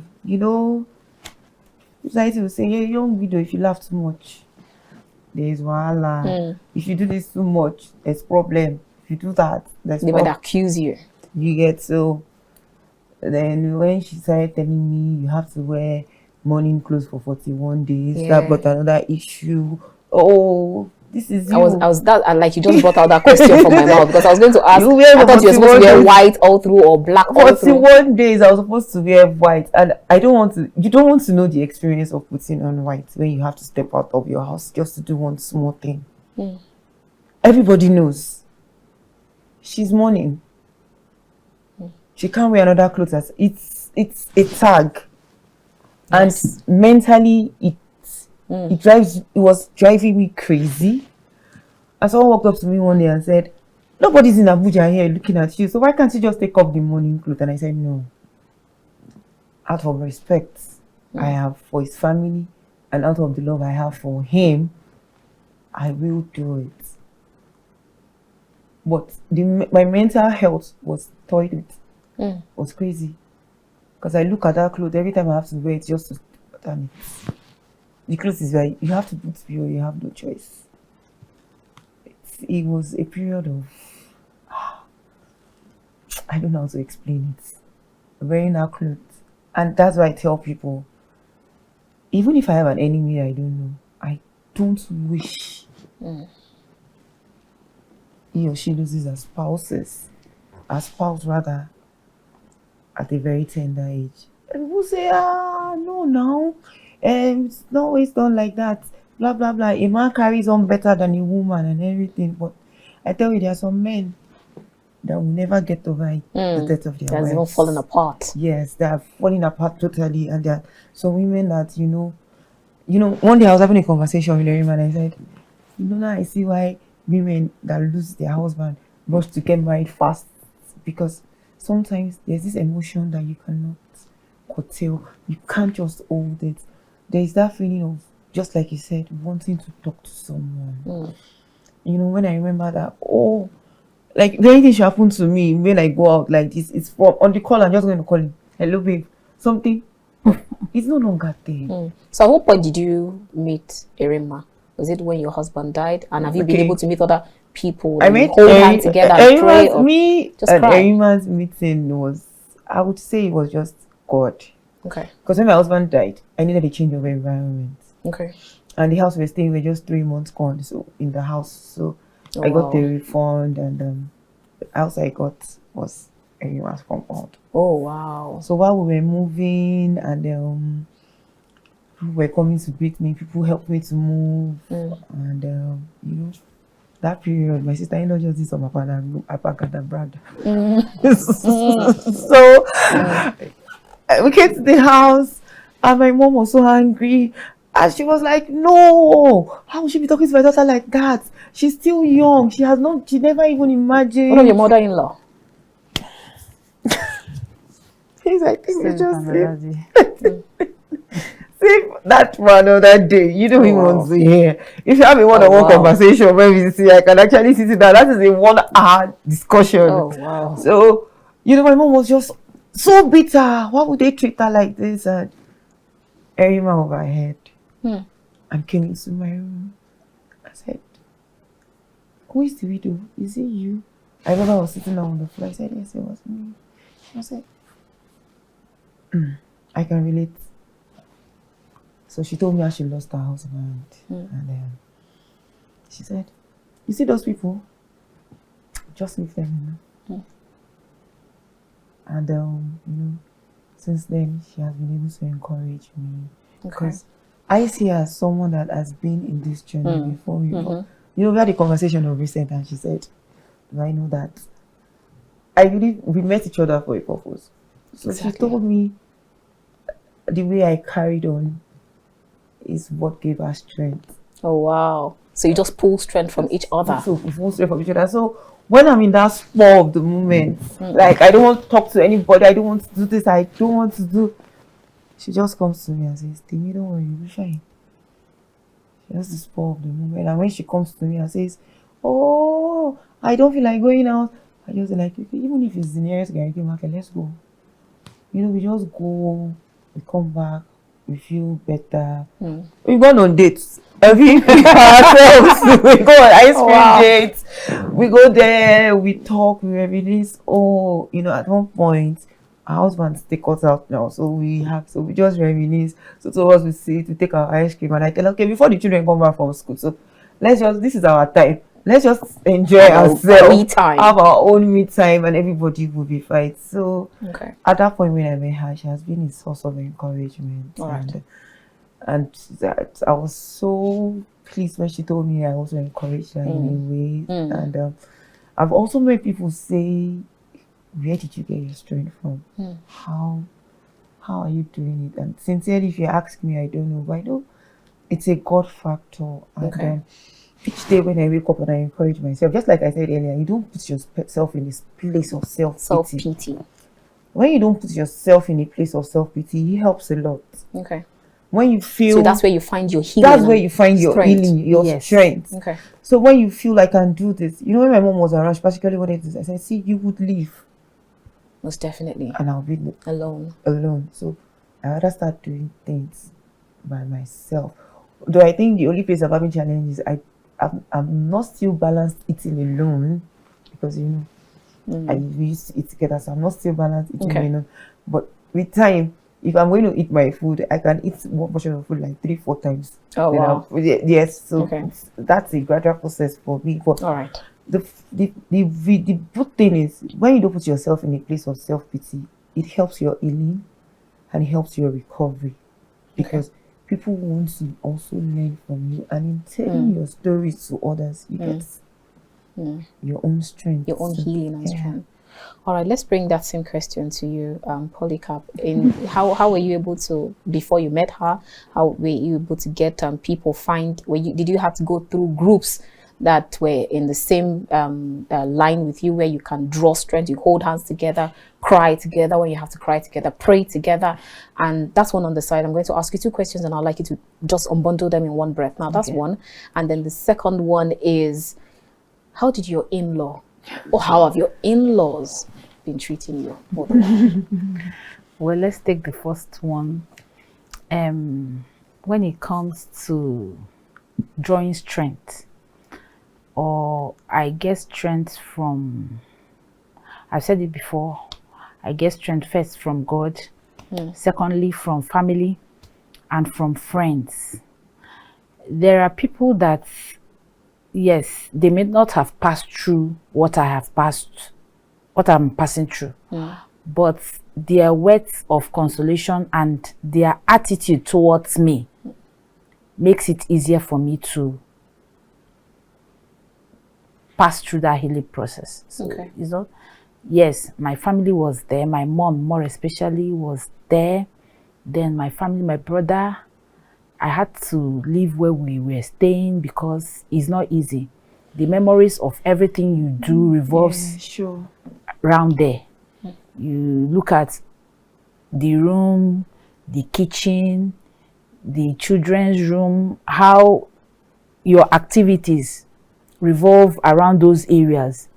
Society will say, "You're a young widow, if you laugh too much, there's wahala. If you do this too much, there's problem. If you do that, they might accuse you." You get so. Then when she started telling me you have to wear morning clothes for 41 days, that brought another issue. Oh, this is you. Like you just brought out that question from my mouth, because I was going to ask. I thought you were supposed to wear white all through or black all through. 41 days I was supposed to wear white, and you don't want to know the experience of putting on white when you have to step out of your house just to do one small thing. Everybody knows she's mourning. She can't wear another clothes. It's a tag. Yes. And mentally it was driving me crazy. And someone walked up to me one day and said, "Nobody's in Abuja here looking at you, so why can't you just take off the morning clothes?" And I said, no. Out of respect I have for his family, and out of the love I have for him, I will do it. But my mental health was toyed with. Was crazy, because I look at that clothes every time I have to wear it just to damn it. The clothes is where you have to put you, you have no choice. It was a period of I don't know how to explain it. Wearing that clothes, and that's why I tell people, even if I have an enemy I don't know, I don't wish he or she loses a spouse rather, at a very tender age. And people say, no, now, it's not always done like that, blah, blah, blah. A man carries on better than a woman and everything. But I tell you, there are some men that will never get over the death of their wives. They're falling apart. Yes, they are falling apart totally. And there are some women that, one day I was having a conversation with Erinma, and I said, now I see why women that lose their husband rush to get married fast, because sometimes there's this emotion that you cannot curtail. You can't just hold it. There is that feeling of, just like you said, wanting to talk to someone. When I remember that, like if anything should happen to me when I go out like this, it's from on the call, I'm just going to call him, "Hello babe," something. It's no longer there. So at what point did you meet Erinma? Was it when your husband died? And have you been able to meet other people? I met hold hands together and pray, or just cry? Erinma's meeting was, I would say, it was just God. Okay. Because when my husband died, I needed a change of environment. Okay. And the house we were staying were just 3 months gone, so in the house. So I got the refund, and the house I got was Erinma's compound. Oh wow! So while we were moving, and people were coming to greet me, people helped me to move, and that period, my sister-in-law just did some brad. So we came to the house, and my mom was so angry, and she was like, "No, how would she be talking to my daughter like that? She's still young. She never even imagined." What of your mother-in-law? He's like, "This is just it." Save that for another day. You don't even want to hear. If you have a one-on-one conversation where we see, I can actually sit down. That is a 1-hour discussion. Oh wow! So my mom was just so bitter. Why would they treat her like this? And Erinma overheard and came into my room. I said, "Who is the widow? Is it you?" I remember I was sitting down on the floor. I said, "Yes, it was me." I said, "I can relate." So she told me how she lost her husband. And she said, you see those people? Just leave them, you know. And, you know, since then, she has been able to encourage me. Because I see her as someone that has been in this journey before me. You know, we had a conversation of recent, and she said, do I know that? I believe we met each other for a purpose. So she told me the way I carried on is what gave her strength. Oh, wow. So you just pull strength from each other. So we pull strength from each other. So when I'm in that spur of the moment, like I don't want to talk to anybody, I don't want to do this, I don't want to do. She just comes to me and says, Temi, don't worry, you'll be fine. She has the spur of the moment. And when she comes to me and says, oh, I don't feel like going out, I just like, okay, even if it's the nearest Gariki market, let's go. You know, we just go, we come back, we feel better. We go on dates. Every ourselves, we go on ice cream dates. We go there, we talk, we reminisce. Oh, you know, at one point, our husbands take us out now, so we just reminisce. So to us, we sit, we take our ice cream, and I tell her, okay, before the children come back from school, so this is our time. Let's just enjoy ourselves, have our own me time, and everybody will be fine. So at that point when I met her, she has been a source of encouragement. And that I was so pleased when she told me I also encouraged her in a way. And I've also made people say, where did you get your strength from? How are you doing it? And sincerely, if you ask me, I don't know. But I know it's a God factor. And each day when I wake up and I encourage myself, just like I said earlier, you don't put yourself in this place of self-pity. When you don't put yourself in a place of self-pity, it helps a lot. When you feel... So that's where you find your healing. That's where you find your healing, your strength. So when you feel I can do this, you know, when my mom was around, she particularly wanted this, I said, see, you would leave. Most definitely. And I'll be alone. So I rather start doing things by myself. Though I think the only place I'm having challenges, I'm not still balanced eating alone, because you know we used to eat together, so I'm not still balanced eating alone. But with time, if I'm going to eat my food, I can eat one portion of food like 3-4 times. Oh wow! Yes, so that's a gradual process for me. But all right. The good thing is when you don't put yourself in a place of self-pity, it helps your healing and it helps your recovery, because people want to also learn from you, and in telling your stories to others, you get your own strength, your own healing and strength. All right, let's bring that same question to you, Polycarp. How were you able to, before you met her, how were you able to get people did you have to go through groups that were in the same line with you, where you can draw strength, you hold hands together, cry together when you have to cry together, pray together? And that's one on the side. I'm going to ask you 2 questions and I'd like you to just unbundle them in one breath. Now that's one. And then the second one is, how did your in-law, or how have your in-laws been treating you? Well, let's take the first one. When it comes to drawing strength, or I get strength from, I've said it before, I get strength first from God, secondly from family, and from friends. There are people that, yes, they may not have passed through what I'm passing through, but their words of consolation and their attitude towards me makes it easier for me to pass through that healing process. So, you know, yes, my family was there. My mom, more especially, was there. Then my family, my brother, I had to leave where we were staying because it's not easy. The memories of everything you do revolves around there. You look at the room, the kitchen, the children's room, how your activities revolve around those areas.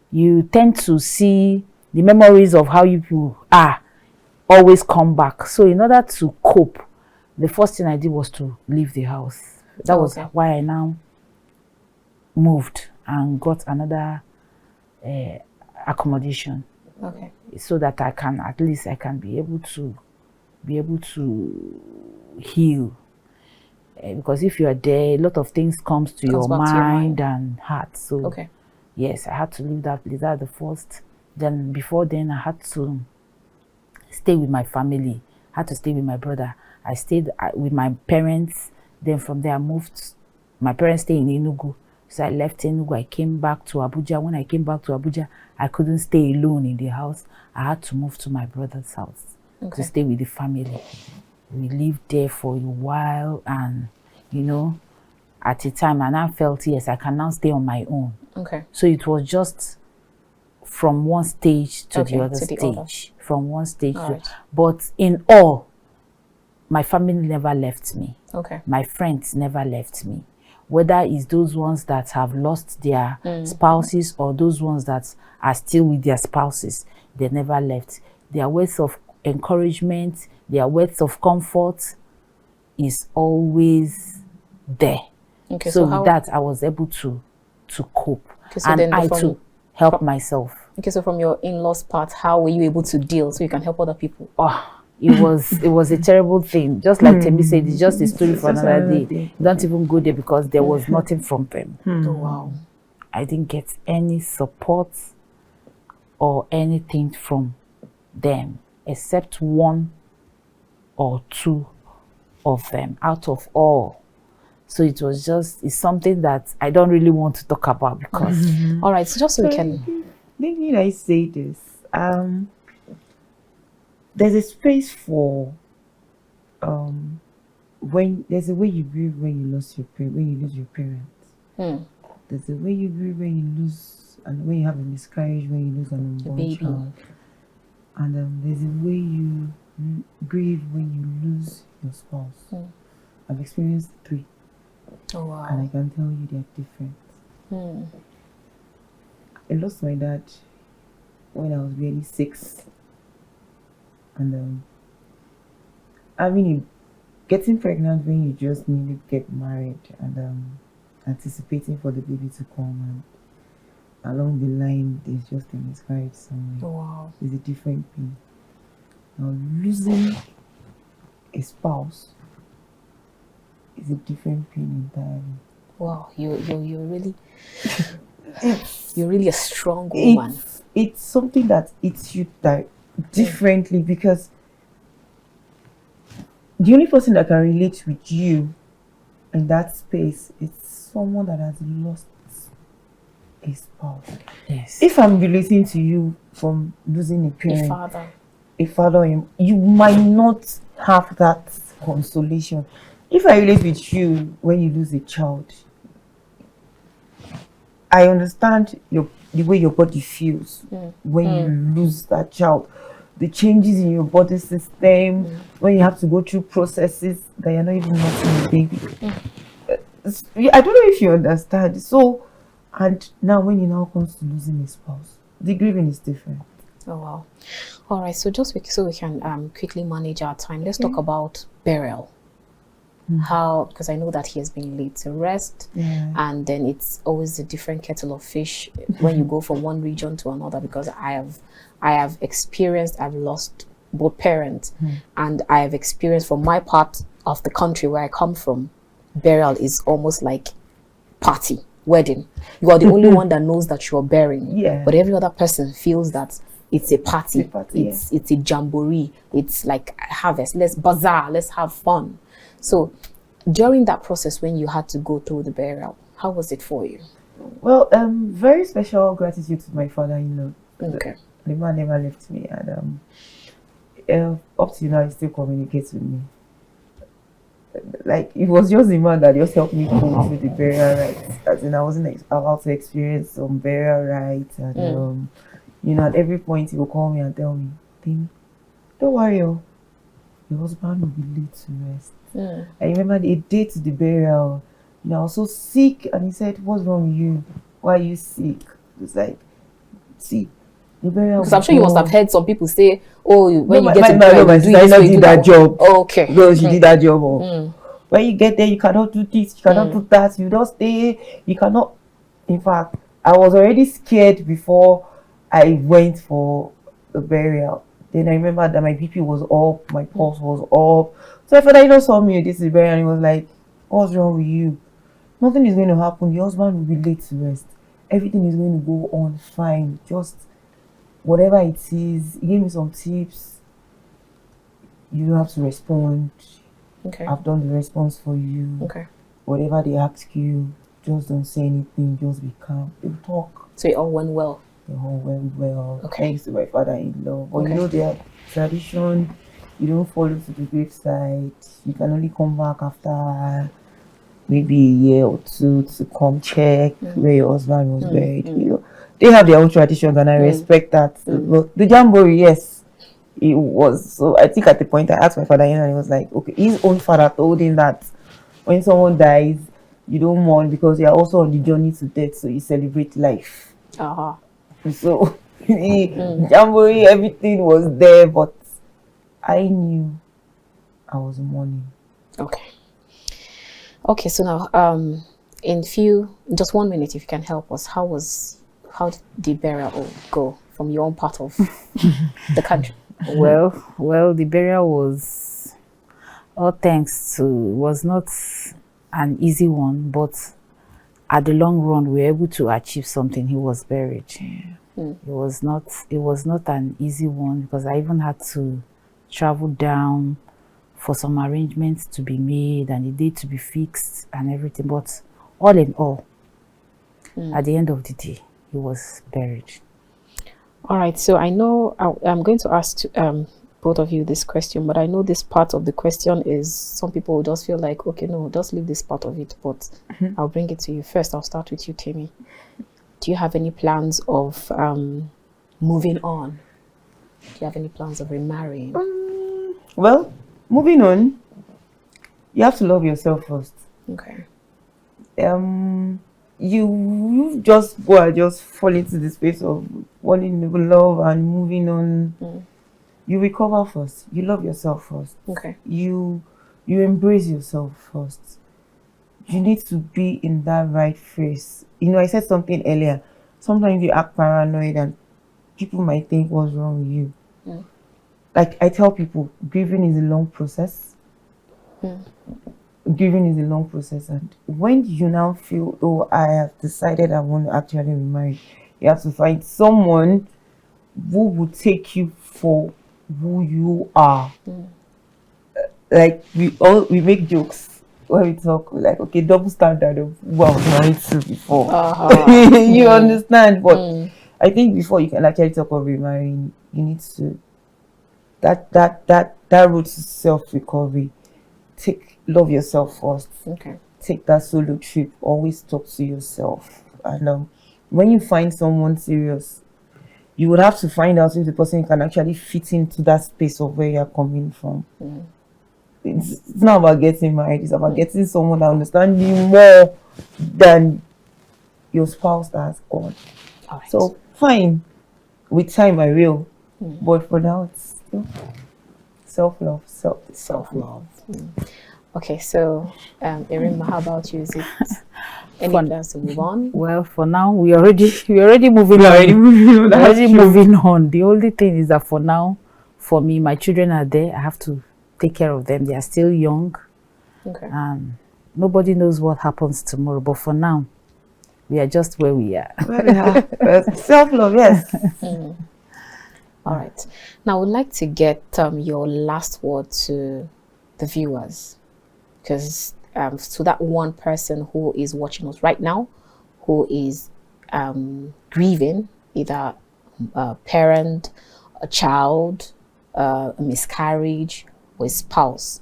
You tend to see the memories of how you are always come back. So in order to cope, the first thing I did was to leave the house. That was why I now moved and got another accommodation. So that at least I can be able to heal. because if you are there, a lot of things comes to your back to your mind mind. and heart. So Okay. yes, I had to leave that place. That's the first. Then before then, I had to stay with my family. I had to stay with my brother. I stayed with my parents. Then from there, I moved. My parents stay in Enugu. So I left Enugu. I came back to Abuja. When I came back to Abuja, I couldn't stay alone in the house. I had to move to my brother's house to stay with the family. We lived there for a while, and you know, at a time, and I felt, yes, I can now stay on my own. Okay. So it was just from one stage to Okay, the other to the stage. From one stage All to, right. but in all, my family never left me. Okay. My friends never left me. Whether it's those ones that have lost their spouses or those ones that are still with their spouses, they never left. Their words of encouragement, their words of comfort is always there. Okay. So So with how? that, I was able to cope, Okay, so and then I from- too help myself. Okay, so from your in-laws part, how were you able to deal so you can help other people? Oh, it was a terrible thing. Just like Temi said, it's just a story for another day. Don't even go there because there was nothing from them. Oh wow. I didn't get any support or anything from them except one or two of them out of all. So it was just, it's something that I don't really want to talk about because All right, so just so we can. Maybe I say this. There's a space for when there's a way you grieve when you lose your parents. There's a way you grieve when you lose, and when you have a miscarriage, when you lose an unborn baby. child. And there's a way you grieve when you lose your spouse. I've experienced 3, Oh wow. and I can tell you they're different. I lost my dad when I was really 6, and I mean, getting pregnant when you just need to get married and anticipating for the baby to come, and along the line there's just a miscarriage somewhere. Oh wow. It's a different thing. Now losing a spouse is a different pain entirely. Wow, you're really you're really a strong woman. It's something that hits you differently, because the only person that can relate with you in that space is someone that has lost a spouse. yes. If I'm relating to you from losing a parent, A father. a father, you might not have that consolation. If I relate with you when you lose a child, I understand the way your body feels when you lose that child, the changes in your body system, when you have to go through processes that you're not even nursing the baby. I don't know if you understand. So, and now when it now comes to losing a spouse, the grieving is different. Oh wow. All right, so just so we can quickly manage our time, let's talk about burial. How, because I know that he has been laid to rest, and then it's always a different kettle of fish when you go from one region to another, because I have experienced, I've lost both parents, and I have experienced from my part of the country where I come from, burial is almost like party, wedding. You are the only one that knows that you're burying, but every other person feels that it's a party, it's a jamboree, it's like harvest, let's bazaar, let's have fun. So during that process when you had to go through the burial, how was it for you? Well, very special gratitude to my father-in-law. Okay. The man never left me, and up to now he still communicates with me. Like, it was just the man that just helped me go through the burial rites. As in, I wasn't allowed to experience some burial rites, and at every point he will call me and tell me, "Tim, don't worry, your husband will be laid to rest." I remember the day to the burial, I was so sick, and he said, "What's wrong with you? Why are you sick?" It's like, see, the burial. Because I'm sure you must have heard some people say, "Oh, when you get to burial, burial, you do this, you do that job." Oh, okay. No, she did that job. When you get there, you cannot do this, you cannot do that. You don't stay. You cannot. In fact, I was already scared before I went for the burial. Then I remember that my BP was up, my pulse was up. So my father saw me, this is burial, and he was like, What's wrong with you? Nothing is going to happen. The husband will be late to rest. Everything is going to go on fine. Just whatever it is. He gave me some tips. You don't have to respond. Okay. I've done the response for you. Okay. Whatever they ask you, just don't say anything. Just be calm. They'll talk. So it all went well. It all went well. Okay. Thanks to my father-in-law. But Okay. you know their tradition. You don't follow to the graveside. You can only come back after maybe a year or two to come check where your husband was buried. You know, they have their own traditions, and I respect that. But the jamboree, yes, it was. So I think at the point I asked my father, and he was like, okay, his own father told him that when someone dies, you don't mourn because you are also on the journey to death, so you celebrate life. So the jamboree, everything was there, but I knew I was mourning. Okay. Okay, so now in just 1 minute, if you can help us, how did the burial go from your own part of the country? Well, the burial was, all thanks to, was not an easy one, but at the long run we were able to achieve something. He was buried. It was not an easy one because I even had to travel down for some arrangements to be made and the date to be fixed and everything. But all in all, at the end of the day, he was buried. All right. So I know I'm going to ask both of you this question, but I know this part of the question is some people will just feel like, okay, no, just leave this part of it. But I'll bring it to you first. I'll start with you, Temi. Do you have any plans of moving on? Do you have any plans of remarrying? Well, moving on, you have to love yourself first. Okay. You just go and just fall into the space of falling in love and moving on. You recover first. You love yourself first. Okay. You embrace yourself first. You need to be in that right phase. You know, I said something earlier. Sometimes you act paranoid and people might think what's wrong with you. Like I tell people, grieving is a long process. Grieving is a long process, and when you now feel, oh, I have decided I want to actually remarry, you have to find someone who will take you for who you are. Like we make jokes when we talk, like, okay, double standard of who I was married to before. You understand? But I think before you can actually talk of remarrying, you need to that road to self-recovery. Love yourself first. Okay. Take that solo trip. Always talk to yourself. And when you find someone serious, you would have to find out if the person can actually fit into that space of where you're coming from. It's not about getting married. It's about getting someone that understands you more than your spouse that has gone. All right. So fine. With time I will. But for now it's still self-love, self-love. Okay, so Erinma, how about you? Is it any plans to move on? Well, for now we already moving on. Already moving on. The only thing is that for now, for me, my children are there. I have to take care of them. They are still young. Okay. Nobody knows what happens tomorrow. But for now, we are just where we are. Self-love, yes. All right. Now, I would like to get your last word to the viewers, because to that one person who is watching us right now, who is grieving either a parent, a child, a miscarriage, or a spouse,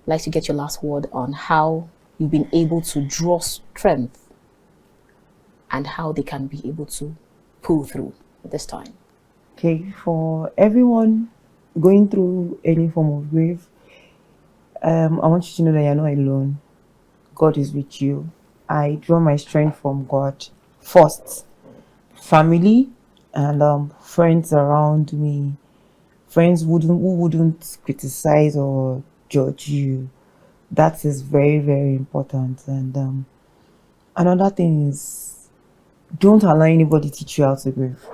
I'd like to get your last word on how you've been able to draw strength and how they can be able to pull through at this time. Okay, for everyone going through any form of grief, I want you to know that you're not alone. God is with you. I draw my strength from God first. Family and friends around me. Friends who wouldn't criticize or judge you. That is very, very important. And another thing is, don't allow anybody teach you how to grieve.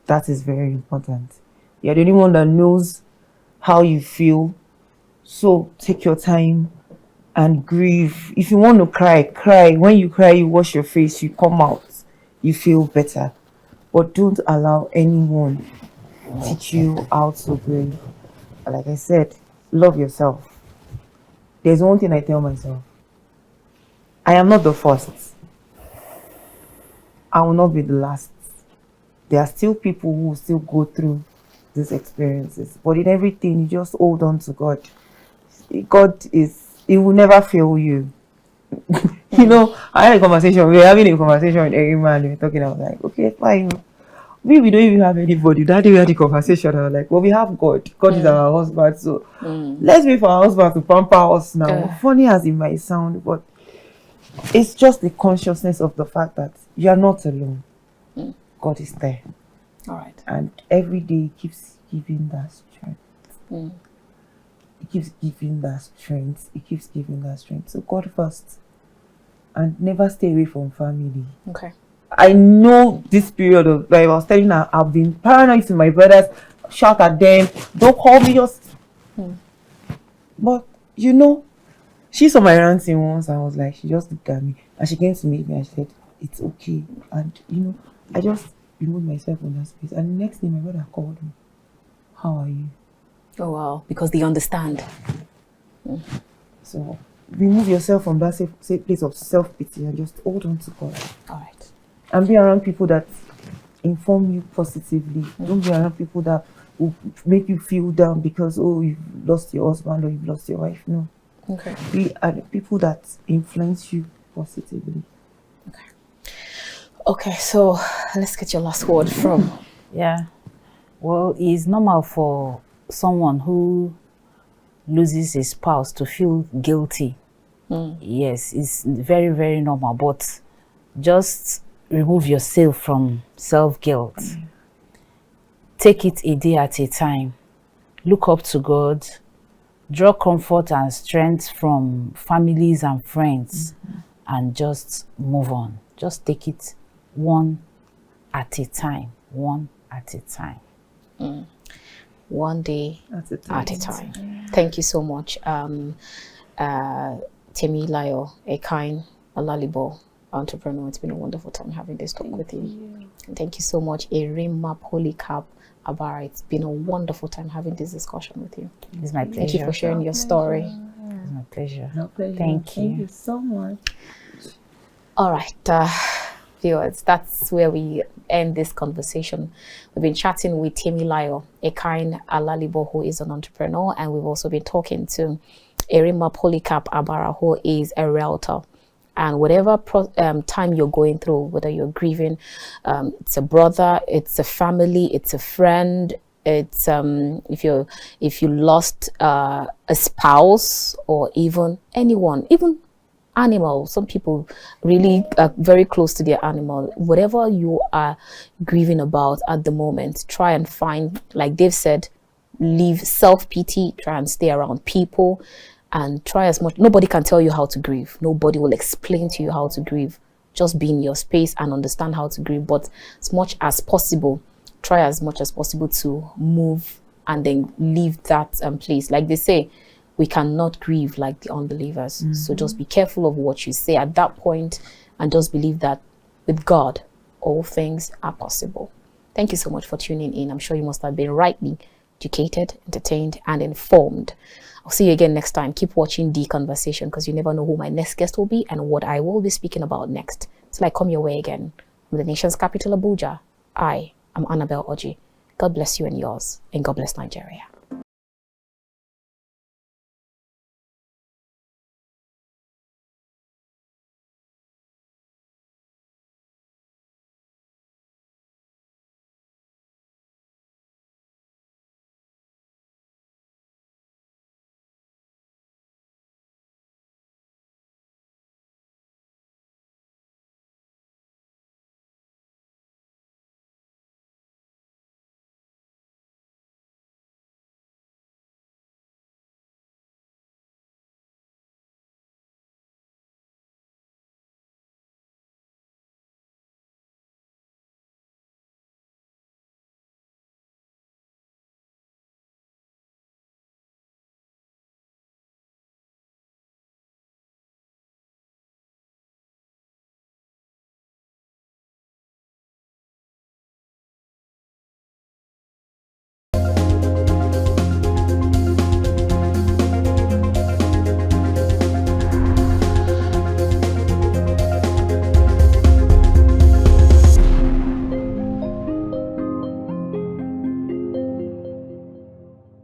That is very important. You're the only one that knows how you feel. So take your time, and grieve. If you want to cry, cry. When you cry, you wash your face, you come out, you feel better. But don't allow anyone teach you how to grieve. Like I said, love yourself. There's one thing I tell myself. I am not the first. I will not be the last. There are still people who will still go through these experiences. But in everything, you just hold on to God. God He will never fail you. You know, I had a conversation. We were having a conversation with Erinma, and we were talking. I was like, okay, fine. We don't even have anybody. That day we had the conversation. I was like, well, we have God. God is our husband. So let's wait for our husband to pamper us now. Funny as it might sound, but it's just the consciousness of the fact that you are not alone. God is there. All right. And every day He keeps giving that strength. He keeps giving that strength. He keeps giving that strength. So God first. And never stay away from family. Okay. I know this period of, like I was telling her, I've been paranoid to my brothers, shout at them, don't call me, just. But, you know, she saw my ranting once, and I was like, she just looked at me, and she came to meet me and she said, it's okay. And, you know, I just removed myself from that space. And the next day, my brother called me, how are you? Oh, wow, because they understand. So, remove yourself from that safe place of self-pity and just hold on to God. All right. And be around people that inform you positively. Don't be around people that will make you feel down because, oh, you've lost your husband or you've lost your wife. No. Okay. Be people that influence you positively. Okay, so let's get your last word from. Yeah. Well, it's normal for someone who loses a spouse to feel guilty. Yes, it's very, very normal. But just remove yourself from self-guilt. Take it a day at a time. Look up to God. Draw comfort and strength from families and friends. And just move on. Just take it one at a time. One at a time. One day at a time. Thank you so much. Temilayo Ekine-Alalibo, entrepreneur. It's been a wonderful time having this talk with you. And thank you so much, Erinma Polycarp-Abara. It's been a wonderful time having this discussion with you. It's my pleasure. Thank you for sharing your story. It's my pleasure. No pleasure. Thank you. Thank you so much. All right, viewers, that's where we end this conversation. We've been chatting with Temilayo Ekine-Alalibo, who is an entrepreneur, and we've also been talking to Erinma Polycarp-Abara, who is a realtor. And whatever time you're going through, whether you're grieving, it's a brother, it's a family, it's a friend, it's if you lost a spouse, or even anyone, even animal. Some people really are very close to their animal. Whatever you are grieving about at the moment, try and find, like they've said, leave self-pity, try and stay around people, and try as much. Nobody can tell you how to grieve. Nobody will explain to you how to grieve. Just be in your space and understand how to grieve. But as much as possible, try as much as possible to move and then leave that place. Like they say, we cannot grieve like the unbelievers. So just be careful of what you say at that point, and just believe that with God, all things are possible. Thank you so much for tuning in. I'm sure you must have been rightly educated, entertained, and informed. I'll see you again next time. Keep watching The Conversation, because you never know who my next guest will be and what I will be speaking about next. Till I come your way again. From the nation's capital, Abuja, I am Annabelle Oji. God bless you and yours, and God bless Nigeria.